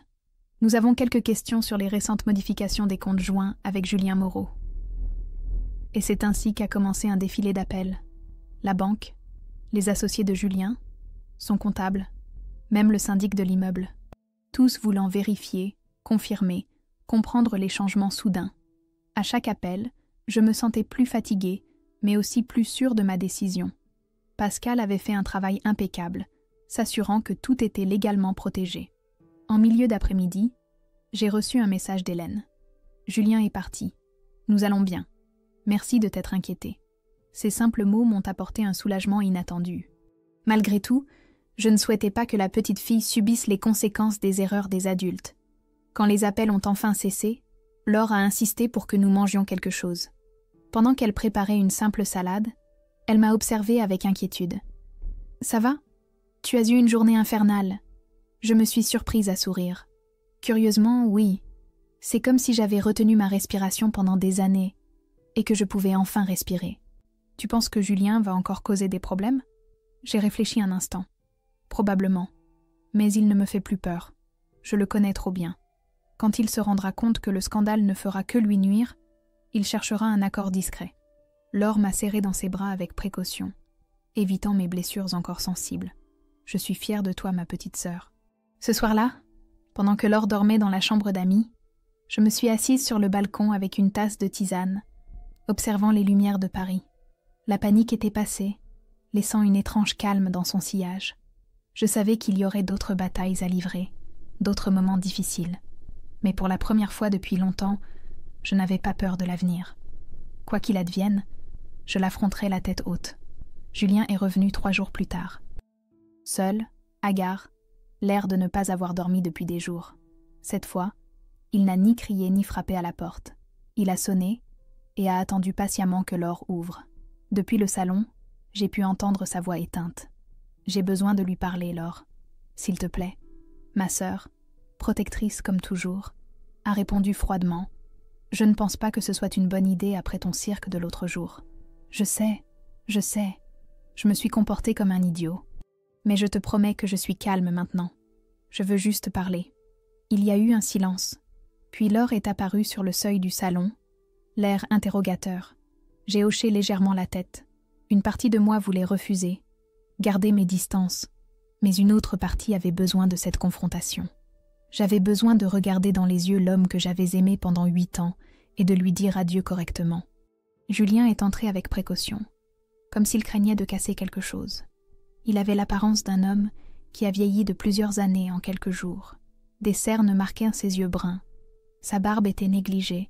Speaker 1: Nous avons quelques questions sur les récentes modifications des comptes joints avec Julien Moreau. » Et c'est ainsi qu'a commencé un défilé d'appels. La banque, les associés de Julien, son comptable, même le syndic de l'immeuble. Tous voulant vérifier, confirmer, comprendre les changements soudains. À chaque appel, je me sentais plus fatiguée, mais aussi plus sûre de ma décision. Pascal avait fait un travail impeccable, s'assurant que tout était légalement protégé. En milieu d'après-midi, j'ai reçu un message d'Hélène. « Julien est parti. Nous allons bien. Merci de t'être inquiété. » Ces simples mots m'ont apporté un soulagement inattendu. Malgré tout, je ne souhaitais pas que la petite fille subisse les conséquences des erreurs des adultes. Quand les appels ont enfin cessé, Laure a insisté pour que nous mangions quelque chose. Pendant qu'elle préparait une simple salade, elle m'a observée avec inquiétude. « Ça va ? Tu as eu une journée infernale. » Je me suis surprise à sourire. Curieusement, oui. C'est comme si j'avais retenu ma respiration pendant des années et que je pouvais enfin respirer. « Tu penses que Julien va encore causer des problèmes ? » J'ai réfléchi un instant. Probablement. Mais il ne me fait plus peur. Je le connais trop bien. Quand il se rendra compte que le scandale ne fera que lui nuire, il cherchera un accord discret. Laure m'a serré dans ses bras avec précaution. évitant mes blessures encore sensibles. « Je suis fière de toi, ma petite sœur. » Ce soir-là, pendant que Laure dormait dans la chambre d'amis, je me suis assise sur le balcon avec une tasse de tisane, observant les lumières de Paris. La panique était passée, laissant une étrange calme dans son sillage. Je savais qu'il y aurait d'autres batailles à livrer, d'autres moments difficiles. Mais pour la première fois depuis longtemps, je n'avais pas peur de l'avenir. Quoi qu'il advienne, je l'affronterai la tête haute. Julien est revenu 3 jours plus tard. Seul, hagard, l'air de ne pas avoir dormi depuis des jours. Cette fois, il n'a ni crié ni frappé à la porte. Il a sonné et a attendu patiemment que Laure ouvre. Depuis le salon, j'ai pu entendre sa voix éteinte. « J'ai besoin de lui parler, Laure. S'il te plaît. » Ma sœur, protectrice comme toujours, a répondu froidement. « Je ne pense pas que ce soit une bonne idée après ton cirque de l'autre jour. Je sais. Je me suis comportée comme un idiot. Mais je te promets que je suis calme maintenant. Je veux juste parler. » Il y a eu un silence. Puis Laure est apparue sur le seuil du salon, l'air interrogateur. J'ai hoché légèrement la tête. Une partie de moi voulait refuser, garder mes distances, mais une autre partie avait besoin de cette confrontation. J'avais besoin de regarder dans les yeux l'homme que j'avais aimé pendant 8 ans et de lui dire adieu correctement. Julien est entré avec précaution, comme s'il craignait de casser quelque chose. Il avait l'apparence d'un homme qui a vieilli de plusieurs années en quelques jours. Des cernes marquaient ses yeux bruns. Sa barbe était négligée,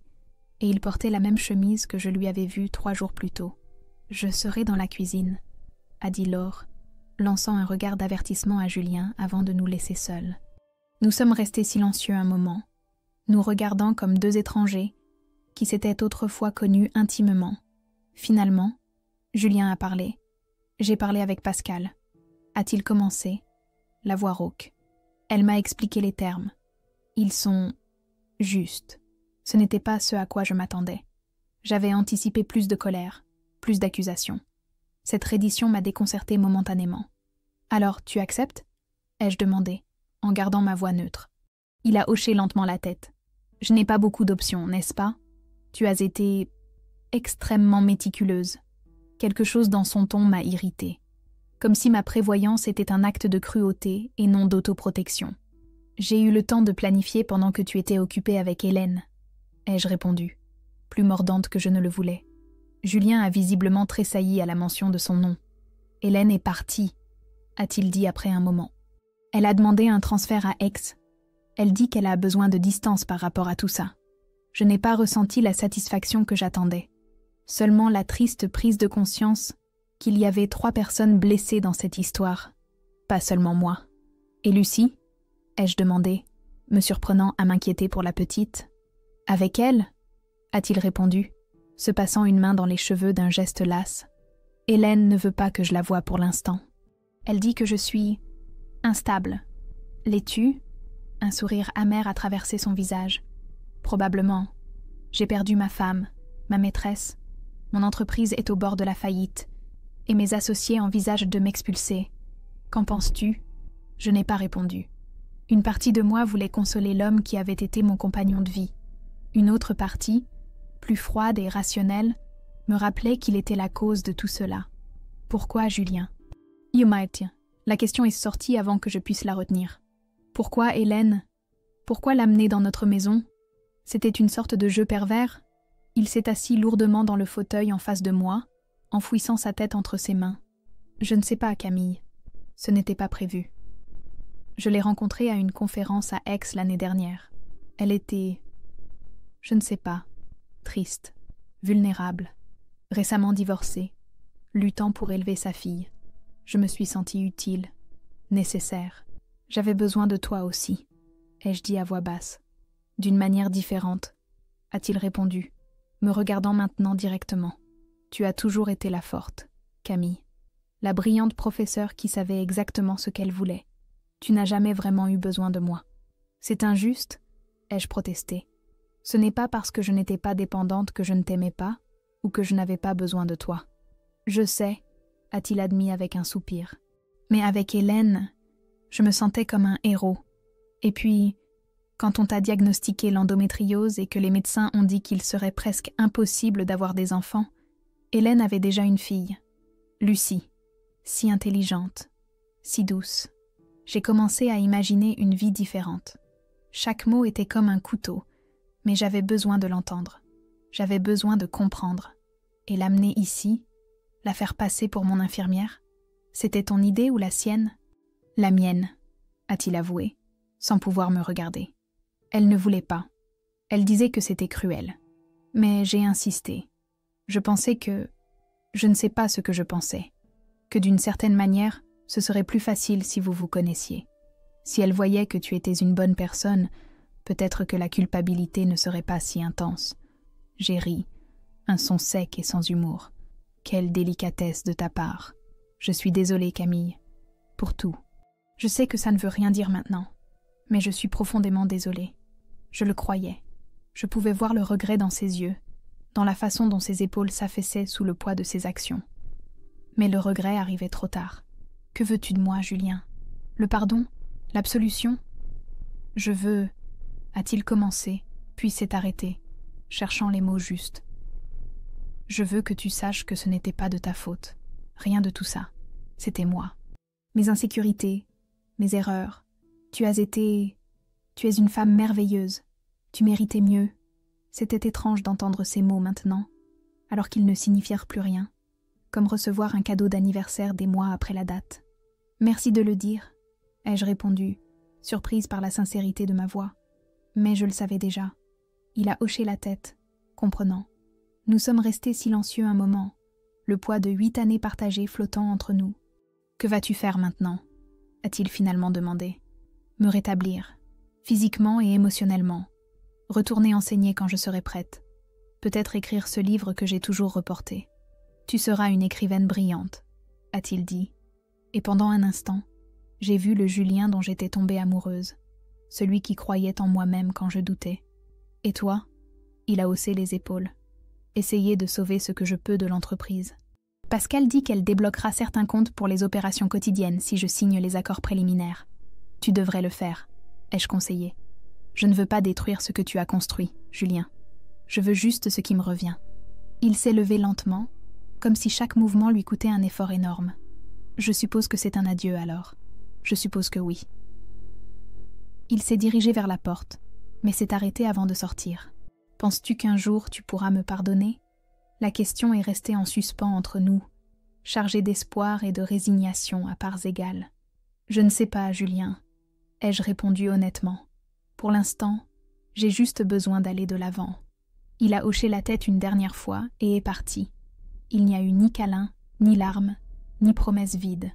Speaker 1: et il portait la même chemise que je lui avais vue 3 jours plus tôt. « Je serai dans la cuisine », a dit Laure, lançant un regard d'avertissement à Julien avant de nous laisser seuls. Nous sommes restés silencieux un moment, nous regardant comme 2 étrangers qui s'étaient autrefois connus intimement. Finalement, Julien a parlé. « J'ai parlé avec Pascal. » A-t-il commencé, la voix rauque. Elle m'a expliqué les termes. Ils sont justes. Ce n'était pas ce à quoi je m'attendais. J'avais anticipé plus de colère, plus d'accusations. Cette reddition m'a déconcertée momentanément. « Alors, tu acceptes ?» ai-je demandé, en gardant ma voix neutre. Il a hoché lentement la tête. « Je n'ai pas beaucoup d'options, n'est-ce pas ? Tu as été extrêmement méticuleuse. » Quelque chose dans son ton m'a irritée. Comme si ma prévoyance était un acte de cruauté et non d'autoprotection. « J'ai eu le temps de planifier pendant que tu étais occupée avec Hélène, » ai-je répondu, plus mordante que je ne le voulais. Julien a visiblement tressailli à la mention de son nom. « Hélène est partie, » a-t-il dit après un moment. « Elle a demandé un transfert à Aix. Elle dit qu'elle a besoin de distance par rapport à tout ça. Je n'ai pas ressenti la satisfaction que j'attendais. Seulement la triste prise de conscience qu'il y avait 3 personnes blessées dans cette histoire. Pas seulement moi. Et Lucie ? Ai-je demandé, me surprenant à m'inquiéter pour la petite. Avec elle ? A-t-il répondu, se passant une main dans les cheveux d'un geste las. Hélène ne veut pas que je la voie pour l'instant. Elle dit que je suis instable. L'es-tu ? Un sourire amer a traversé son visage. Probablement. J'ai perdu ma femme, ma maîtresse. Mon entreprise est au bord de la faillite. Et mes associés envisagent de m'expulser. Qu'en penses-tu ? Je n'ai pas répondu. Une partie de moi voulait consoler l'homme qui avait été mon compagnon de vie. Une autre partie, plus froide et rationnelle, me rappelait qu'il était la cause de tout cela. Pourquoi Julien ? La question est sortie avant que je puisse la retenir. Pourquoi Hélène ? Pourquoi l'amener dans notre maison ? C'était une sorte de jeu pervers ? Il s'est assis lourdement dans le fauteuil en face de moi, enfouissant sa tête entre ses mains. Je ne sais pas, Camille. Ce n'était pas prévu. Je l'ai rencontrée à une conférence à Aix l'année dernière. Elle était, je ne sais pas, triste, vulnérable, récemment divorcée, luttant pour élever sa fille. Je me suis sentie utile, nécessaire. J'avais besoin de toi aussi, ai-je dit à voix basse. D'une manière différente, a-t-il répondu, me regardant maintenant directement. Tu as toujours été la forte, Camille. La brillante professeure qui savait exactement ce qu'elle voulait. Tu n'as jamais vraiment eu besoin de moi. C'est injuste, ai-je protesté. Ce n'est pas parce que je n'étais pas dépendante que je ne t'aimais pas, ou que je n'avais pas besoin de toi. Je sais, a-t-il admis avec un soupir. Mais avec Hélène, je me sentais comme un héros. Et puis, quand on t'a diagnostiqué l'endométriose et que les médecins ont dit qu'il serait presque impossible d'avoir des enfants, Hélène avait déjà une fille, Lucie. si intelligente, si douce. J'ai commencé à imaginer une vie différente. Chaque mot était comme un couteau, mais j'avais besoin de l'entendre. J'avais besoin de comprendre. Et l'amener ici, la faire passer pour mon infirmière, c'était ton idée ou la sienne? La mienne, a-t-il avoué, sans pouvoir me regarder. Elle ne voulait pas. Elle disait que c'était cruel. Mais j'ai insisté. Je pensais que... Je ne sais pas ce que je pensais. Que d'une certaine manière, ce serait plus facile si vous vous connaissiez. Si elle voyait que tu étais une bonne personne, peut-être que la culpabilité ne serait pas si intense. J'ai ri, un son sec et sans humour. Quelle délicatesse de ta part. Je suis désolée, Camille. Pour tout. Je sais que ça ne veut rien dire maintenant, mais je suis profondément désolée. Je le croyais. Je pouvais voir le regret dans ses yeux, dans la façon dont ses épaules s'affaissaient sous le poids de ses actions. Mais le regret arrivait trop tard. Que veux-tu de moi, Julien? Le pardon? L'absolution? Je veux... a-t-il commencé, puis s'est arrêté, cherchant les mots justes. Je veux que tu saches que ce n'était pas de ta faute. Rien de tout ça. C'était moi. Mes insécurités, mes erreurs. Tu es une femme merveilleuse. Tu méritais mieux. C'était étrange d'entendre ces mots maintenant, alors qu'ils ne signifièrent plus rien, comme recevoir un cadeau d'anniversaire des mois après la date. Merci de le dire, ai-je répondu, surprise par la sincérité de ma voix. Mais je le savais déjà. Il a hoché la tête, comprenant. Nous sommes restés silencieux un moment, le poids de 8 années partagées flottant entre nous. Que vas-tu faire maintenant? A-t-il finalement demandé. Me rétablir, physiquement et émotionnellement. Retourner enseigner quand je serai prête. Peut-être écrire ce livre que j'ai toujours reporté. Tu seras une écrivaine brillante, a-t-il dit. Et pendant un instant, j'ai vu le Julien dont j'étais tombée amoureuse, celui qui croyait en moi-même quand je doutais. Et toi? Il a haussé les épaules. Essayer de sauver ce que je peux de l'entreprise. Pascal dit qu'elle débloquera certains comptes pour les opérations quotidiennes si je signe les accords préliminaires. Tu devrais le faire, ai-je conseillé. Je ne veux pas détruire ce que tu as construit, Julien. Je veux juste ce qui me revient. Il s'est levé lentement, comme si chaque mouvement lui coûtait un effort énorme. Je suppose que c'est un adieu alors. Je suppose que oui. Il s'est dirigé vers la porte, mais s'est arrêté avant de sortir. Penses-tu qu'un jour tu pourras me pardonner? La question est restée en suspens entre nous, chargée d'espoir et de résignation à parts égales. Je ne sais pas, Julien, ai-je répondu honnêtement. Pour l'instant, j'ai juste besoin d'aller de l'avant. Il a hoché la tête une dernière fois et est parti. Il n'y a eu ni câlin, ni larmes, ni promesses vides.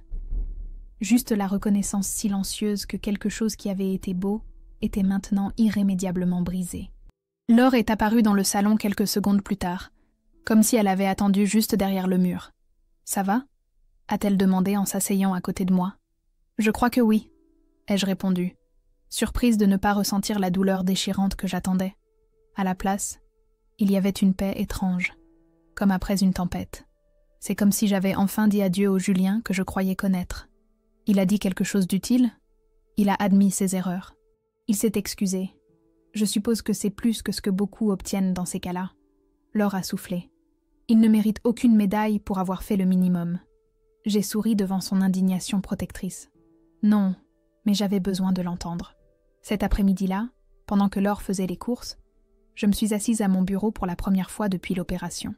Speaker 1: Juste la reconnaissance silencieuse que quelque chose qui avait été beau était maintenant irrémédiablement brisé. Laure est apparue dans le salon quelques secondes plus tard, comme si elle avait attendu juste derrière le mur. « Ça va » a-t-elle demandé en s'asseyant à côté de moi. « Je crois que oui » ai-je répondu, surprise de ne pas ressentir la douleur déchirante que j'attendais. À la place, il y avait une paix étrange, comme après une tempête. C'est comme si j'avais enfin dit adieu au Julien que je croyais connaître. Il a dit quelque chose d'utile. Il a admis ses erreurs. Il s'est excusé. Je suppose que c'est plus que ce que beaucoup obtiennent dans ces cas-là. Laure a soufflé. Il ne mérite aucune médaille pour avoir fait le minimum. J'ai souri devant son indignation protectrice. Non, mais j'avais besoin de l'entendre. Cet après-midi-là, pendant que Laure faisait les courses, je me suis assise à mon bureau pour la première fois depuis l'opération.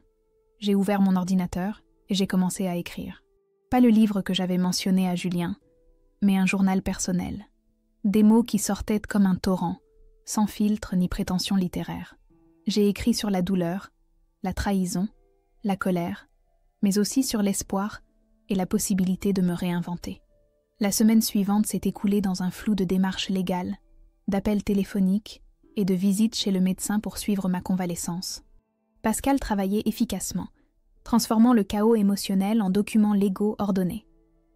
Speaker 1: J'ai ouvert mon ordinateur et j'ai commencé à écrire. Pas le livre que j'avais mentionné à Julien, mais un journal personnel. Des mots qui sortaient comme un torrent, sans filtre ni prétention littéraire. J'ai écrit sur la douleur, la trahison, la colère, mais aussi sur l'espoir et la possibilité de me réinventer. La semaine suivante s'est écoulée dans un flou de démarches légales, d'appels téléphoniques et de visites chez le médecin pour suivre ma convalescence. Pascal travaillait efficacement, transformant le chaos émotionnel en documents légaux ordonnés.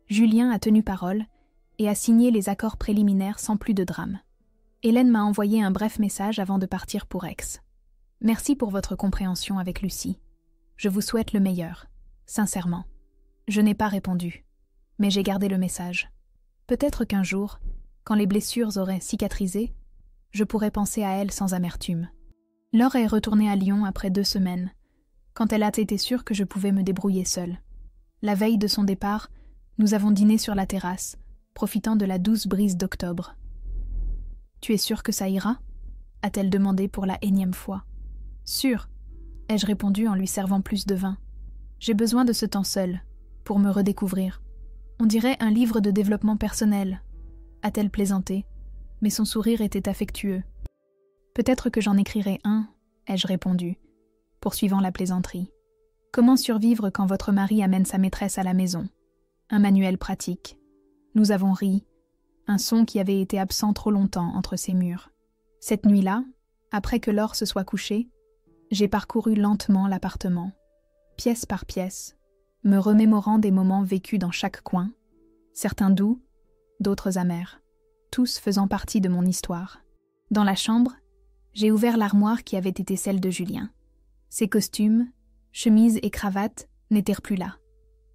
Speaker 1: Julien a tenu parole et a signé les accords préliminaires sans plus de drame. Hélène m'a envoyé un bref message avant de partir pour Aix. « Merci pour votre compréhension avec Lucie. Je vous souhaite le meilleur, sincèrement. » Je n'ai pas répondu, mais j'ai gardé le message. Peut-être qu'un jour, quand les blessures auraient cicatrisé, je pourrais penser à elle sans amertume. Laure est retournée à Lyon après 2 semaines, quand elle a été sûre que je pouvais me débrouiller seule. La veille de son départ, Nous avons dîné sur la terrasse, profitant de la douce brise d'octobre. « Tu es sûre que ça ira » a-t-elle demandé pour la énième fois. « Sûre » ai-je répondu en lui servant plus de vin. « J'ai besoin de ce temps seul, pour me redécouvrir. On dirait un livre de développement personnel » a-t-elle plaisanté, mais son sourire était affectueux. « Peut-être que j'en écrirai un » ai-je répondu, poursuivant la plaisanterie. « Comment survivre quand votre mari amène sa maîtresse à la maison ?» Un manuel pratique. Nous avons ri, un son qui avait été absent trop longtemps entre ces murs. Cette nuit-là, après que Laure se soit couchée, j'ai parcouru lentement l'appartement, pièce par pièce, me remémorant des moments vécus dans chaque coin, certains doux, d'autres amers, tous faisant partie de mon histoire. Dans la chambre, j'ai ouvert l'armoire qui avait été celle de Julien. Ses costumes, chemises et cravates n'étaient plus là.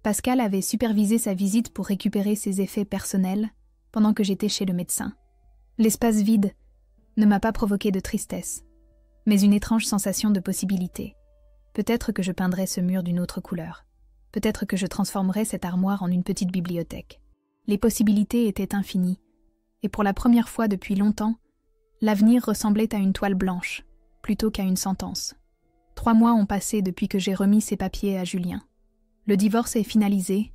Speaker 1: Pascal avait supervisé sa visite pour récupérer ses effets personnels pendant que j'étais chez le médecin. L'espace vide ne m'a pas provoqué de tristesse, mais une étrange sensation de possibilité. Peut-être que je peindrais ce mur d'une autre couleur. Peut-être que je transformerais cette armoire en une petite bibliothèque. Les possibilités étaient infinies, et pour la première fois depuis longtemps, l'avenir ressemblait à une toile blanche, plutôt qu'à une sentence. 3 mois ont passé depuis que j'ai remis ces papiers à Julien. Le divorce est finalisé,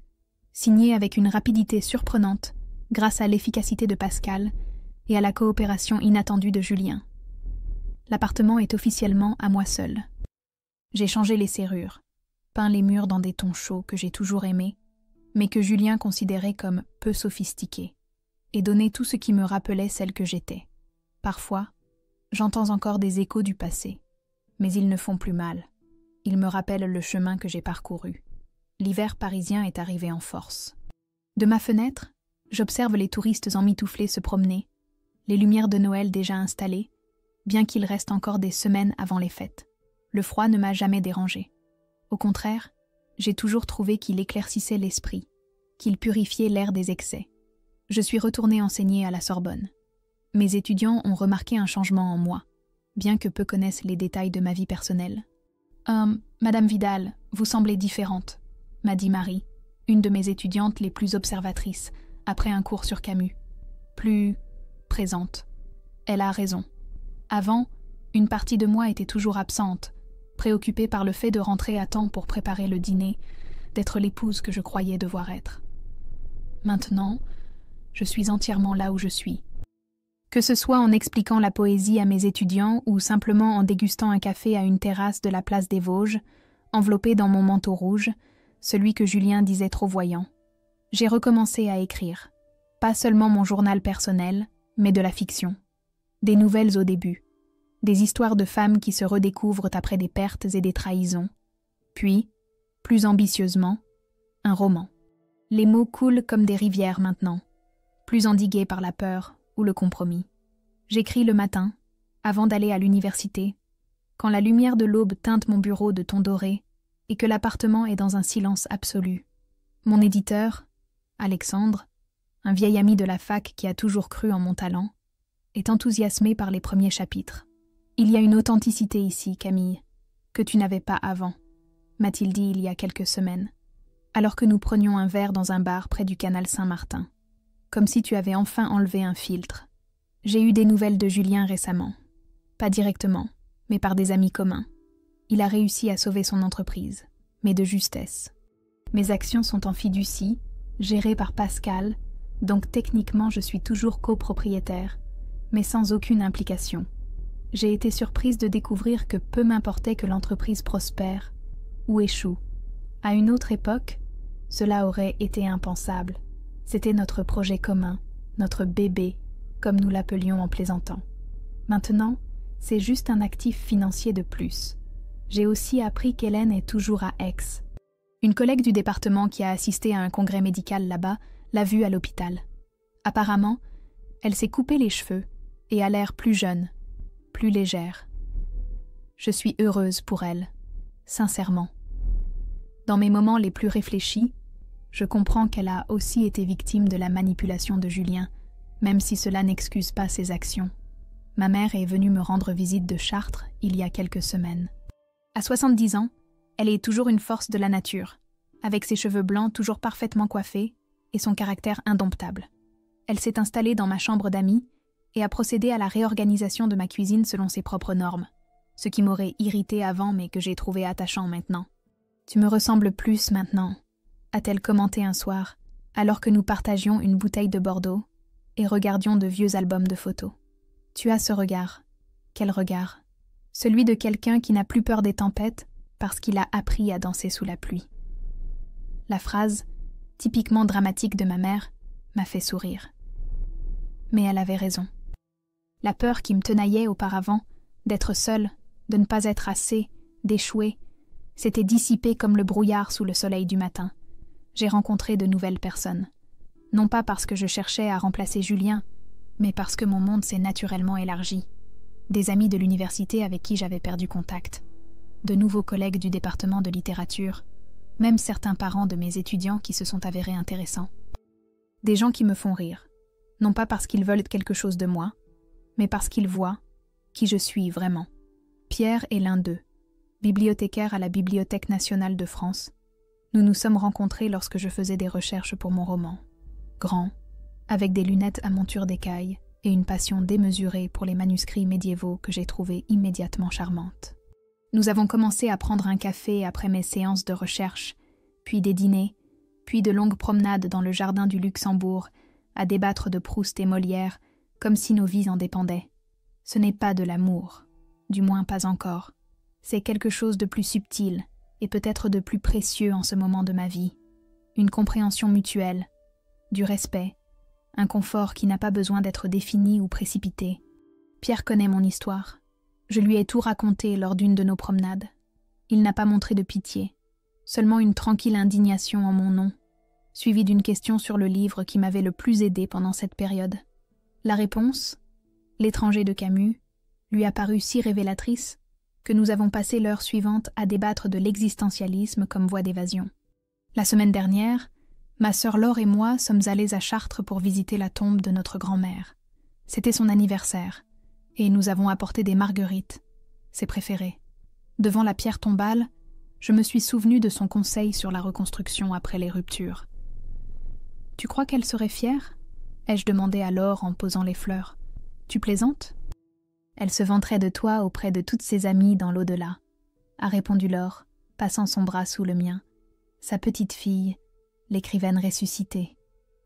Speaker 1: signé avec une rapidité surprenante grâce à l'efficacité de Pascal et à la coopération inattendue de Julien. L'appartement est officiellement à moi seule. J'ai changé les serrures, peint les murs dans des tons chauds que j'ai toujours aimés, mais que Julien considérait comme peu sophistiqués, et donné tout ce qui me rappelait celle que j'étais. Parfois, j'entends encore des échos du passé, mais ils ne font plus mal. Ils me rappellent le chemin que j'ai parcouru. L'hiver parisien est arrivé en force. De ma fenêtre, j'observe les touristes emmitouflés se promener, les lumières de Noël déjà installées, bien qu'il reste encore des semaines avant les fêtes. Le froid ne m'a jamais dérangé. Au contraire, j'ai toujours trouvé qu'il éclaircissait l'esprit, qu'il purifiait l'air des excès. Je suis retournée enseigner à la Sorbonne. Mes étudiants ont remarqué un changement en moi, bien que peu connaissent les détails de ma vie personnelle. « Madame Vidal, vous semblez différente », m'a dit Marie, une de mes étudiantes les plus observatrices, après un cours sur Camus. Plus présente. Elle a raison. Avant, une partie de moi était toujours absente, préoccupée par le fait de rentrer à temps pour préparer le dîner, d'être l'épouse que je croyais devoir être. Maintenant, je suis entièrement là où je suis. Que ce soit en expliquant la poésie à mes étudiants ou simplement en dégustant un café à une terrasse de la place des Vosges, enveloppée dans mon manteau rouge, celui que Julien disait trop voyant, j'ai recommencé à écrire. Pas seulement mon journal personnel, mais de la fiction. Des nouvelles au début. Des histoires de femmes qui se redécouvrent après des pertes et des trahisons. Puis, plus ambitieusement, un roman. Les mots coulent comme des rivières maintenant, plus endigués par la peur ou le compromis. J'écris le matin, avant d'aller à l'université, quand la lumière de l'aube teinte mon bureau de ton doré et que l'appartement est dans un silence absolu. Mon éditeur, Alexandre, un vieil ami de la fac qui a toujours cru en mon talent, est enthousiasmé par les premiers chapitres. « Il y a une authenticité ici, Camille, que tu n'avais pas avant », m'a-t-il dit il y a quelques semaines, alors que nous prenions un verre dans un bar près du canal Saint-Martin. Comme si tu avais enfin enlevé un filtre. J'ai eu des nouvelles de Julien récemment. Pas directement, mais par des amis communs. Il a réussi à sauver son entreprise, mais de justesse. Mes actions sont en fiducie, gérées par Pascal, donc techniquement je suis toujours copropriétaire, mais sans aucune implication. J'ai été surprise de découvrir que peu m'importait que l'entreprise prospère ou échoue. À une autre époque, cela aurait été impensable. C'était notre projet commun, notre bébé, comme nous l'appelions en plaisantant. Maintenant, c'est juste un actif financier de plus. J'ai aussi appris qu'Hélène est toujours à Aix. Une collègue du département qui a assisté à un congrès médical là-bas l'a vue à l'hôpital. Apparemment, elle s'est coupé les cheveux et a l'air plus jeune, plus légère. Je suis heureuse pour elle, sincèrement. Dans mes moments les plus réfléchis, je comprends qu'elle a aussi été victime de la manipulation de Julien, même si cela n'excuse pas ses actions. Ma mère est venue me rendre visite de Chartres il y a quelques semaines. À 70 ans, elle est toujours une force de la nature, avec ses cheveux blancs toujours parfaitement coiffés, et son caractère indomptable. Elle s'est installée dans ma chambre d'amis et a procédé à la réorganisation de ma cuisine selon ses propres normes, ce qui m'aurait irrité avant mais que j'ai trouvé attachant maintenant. « Tu me ressembles plus maintenant », a-t-elle commenté un soir, alors que nous partagions une bouteille de Bordeaux et regardions de vieux albums de photos. « Tu as ce regard. Quel regard? Celui de quelqu'un qui n'a plus peur des tempêtes parce qu'il a appris à danser sous la pluie. » La phrase, typiquement dramatique de ma mère, m'a fait sourire. Mais elle avait raison. La peur qui me tenaillait auparavant, d'être seule, de ne pas être assez, d'échouer, s'était dissipée comme le brouillard sous le soleil du matin. J'ai rencontré de nouvelles personnes. Non pas parce que je cherchais à remplacer Julien, mais parce que mon monde s'est naturellement élargi. Des amis de l'université avec qui j'avais perdu contact, de nouveaux collègues du département de littérature, même certains parents de mes étudiants qui se sont avérés intéressants. Des gens qui me font rire, non pas parce qu'ils veulent quelque chose de moi, mais parce qu'ils voient qui je suis vraiment. Pierre est l'un d'eux, bibliothécaire à la Bibliothèque nationale de France. Nous nous sommes rencontrés lorsque je faisais des recherches pour mon roman. Grand, avec des lunettes à monture d'écaille et une passion démesurée pour les manuscrits médiévaux que j'ai trouvés immédiatement charmantes. Nous avons commencé à prendre un café après mes séances de recherche, puis des dîners, puis de longues promenades dans le jardin du Luxembourg, à débattre de Proust et Molière, comme si nos vies en dépendaient. Ce n'est pas de l'amour, du moins pas encore. C'est quelque chose de plus subtil et peut-être de plus précieux en ce moment de ma vie. Une compréhension mutuelle, du respect, un confort qui n'a pas besoin d'être défini ou précipité. Pierre connaît mon histoire. Je lui ai tout raconté lors d'une de nos promenades. Il n'a pas montré de pitié, seulement une tranquille indignation en mon nom, suivie d'une question sur le livre qui m'avait le plus aidé pendant cette période. La réponse, L'étranger de Camus, lui a paru si révélatrice que nous avons passé l'heure suivante à débattre de l'existentialisme comme voie d'évasion. La semaine dernière, ma sœur Laure et moi sommes allés à Chartres pour visiter la tombe de notre grand-mère. C'était son anniversaire, et nous avons apporté des marguerites, ses préférées. Devant la pierre tombale, je me suis souvenu de son conseil sur la reconstruction après les ruptures. « Tu crois qu'elle serait fière ?» ai-je demandé à Laure en posant les fleurs. « Tu plaisantes ?» Elle se vanterait de toi auprès de toutes ses amies dans l'au-delà, a répondu Laure, passant son bras sous le mien. Sa petite fille, l'écrivaine ressuscitée.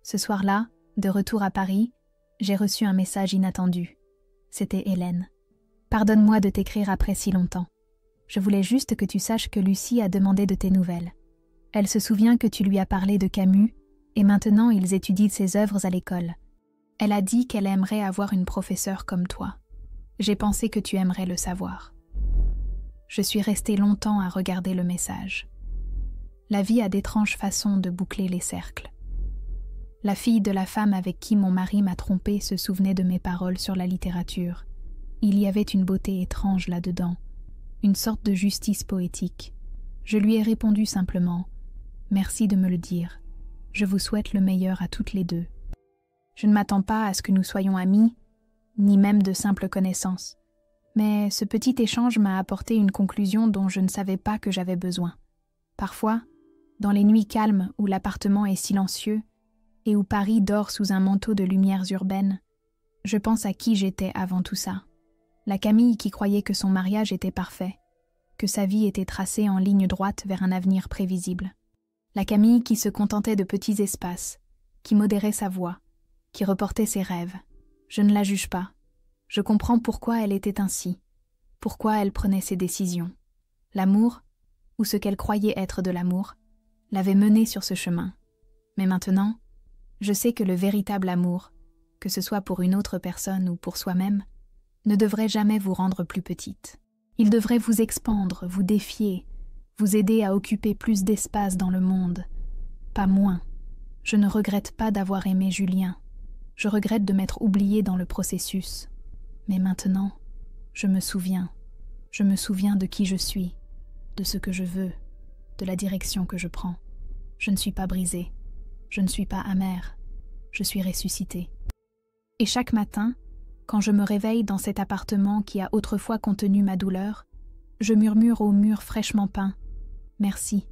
Speaker 1: Ce soir-là, de retour à Paris, j'ai reçu un message inattendu. C'était Hélène. « Pardonne-moi de t'écrire après si longtemps. Je voulais juste que tu saches que Lucie a demandé de tes nouvelles. Elle se souvient que tu lui as parlé de Camus, et maintenant ils étudient ses œuvres à l'école. Elle a dit qu'elle aimerait avoir une professeure comme toi. J'ai pensé que tu aimerais le savoir. » Je suis restée longtemps à regarder le message. La vie a d'étranges façons de boucler les cercles. La fille de la femme avec qui mon mari m'a trompée se souvenait de mes paroles sur la littérature. Il y avait une beauté étrange là-dedans, une sorte de justice poétique. Je lui ai répondu simplement « Merci de me le dire. Je vous souhaite le meilleur à toutes les deux. » Je ne m'attends pas à ce que nous soyons amis, ni même de simples connaissances. Mais ce petit échange m'a apporté une conclusion dont je ne savais pas que j'avais besoin. Parfois, dans les nuits calmes où l'appartement est silencieux et où Paris dort sous un manteau de lumières urbaines, je pense à qui j'étais avant tout ça. La Camille qui croyait que son mariage était parfait, que sa vie était tracée en ligne droite vers un avenir prévisible. La Camille qui se contentait de petits espaces, qui modérait sa voix, qui reportait ses rêves. Je ne la juge pas. Je comprends pourquoi elle était ainsi, pourquoi elle prenait ses décisions. L'amour, ou ce qu'elle croyait être de l'amour, l'avait menée sur ce chemin. Mais maintenant, je sais que le véritable amour, que ce soit pour une autre personne ou pour soi-même, ne devrait jamais vous rendre plus petite. Il devrait vous expandre, vous défier, vous aider à occuper plus d'espace dans le monde, pas moins. Je ne regrette pas d'avoir aimé Julien. Je regrette de m'être oubliée dans le processus. Mais maintenant, je me souviens de qui je suis, de ce que je veux, de la direction que je prends. Je ne suis pas brisée, je ne suis pas amère, je suis ressuscitée. Et chaque matin, quand je me réveille dans cet appartement qui a autrefois contenu ma douleur, je murmure au mur fraîchement peint « Merci,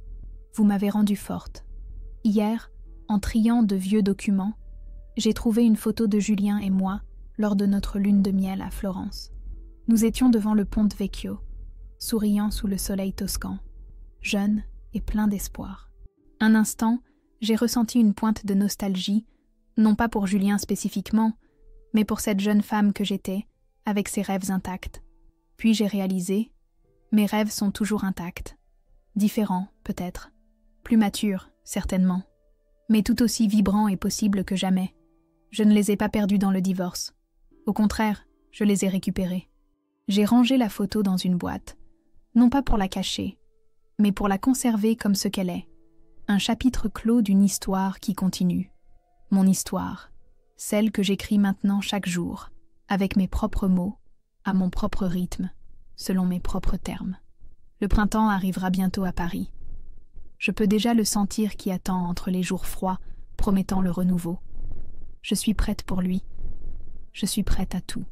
Speaker 1: vous m'avez rendue forte. Hier, En triant de vieux documents, j'ai trouvé une photo de Julien et moi lors de notre lune de miel à Florence. Nous étions devant le Ponte Vecchio, souriant sous le soleil toscan, jeunes et pleins d'espoir. Un instant, j'ai ressenti une pointe de nostalgie, non pas pour Julien spécifiquement, mais pour cette jeune femme que j'étais, avec ses rêves intacts. Puis j'ai réalisé, mes rêves sont toujours intacts. Différents, peut-être. Plus matures, certainement. Mais tout aussi vibrants et possibles que jamais. Je ne les ai pas perdus dans le divorce. Au contraire, je les ai récupérés. J'ai rangé la photo dans une boîte, non pas pour la cacher, mais pour la conserver comme ce qu'elle est. Un chapitre clos d'une histoire qui continue. Mon histoire, celle que j'écris maintenant chaque jour, avec mes propres mots, à mon propre rythme, selon mes propres termes. Le printemps arrivera bientôt à Paris. Je peux déjà le sentir qui attend entre les jours froids, promettant le renouveau. Je suis prête pour lui. Je suis prête à tout.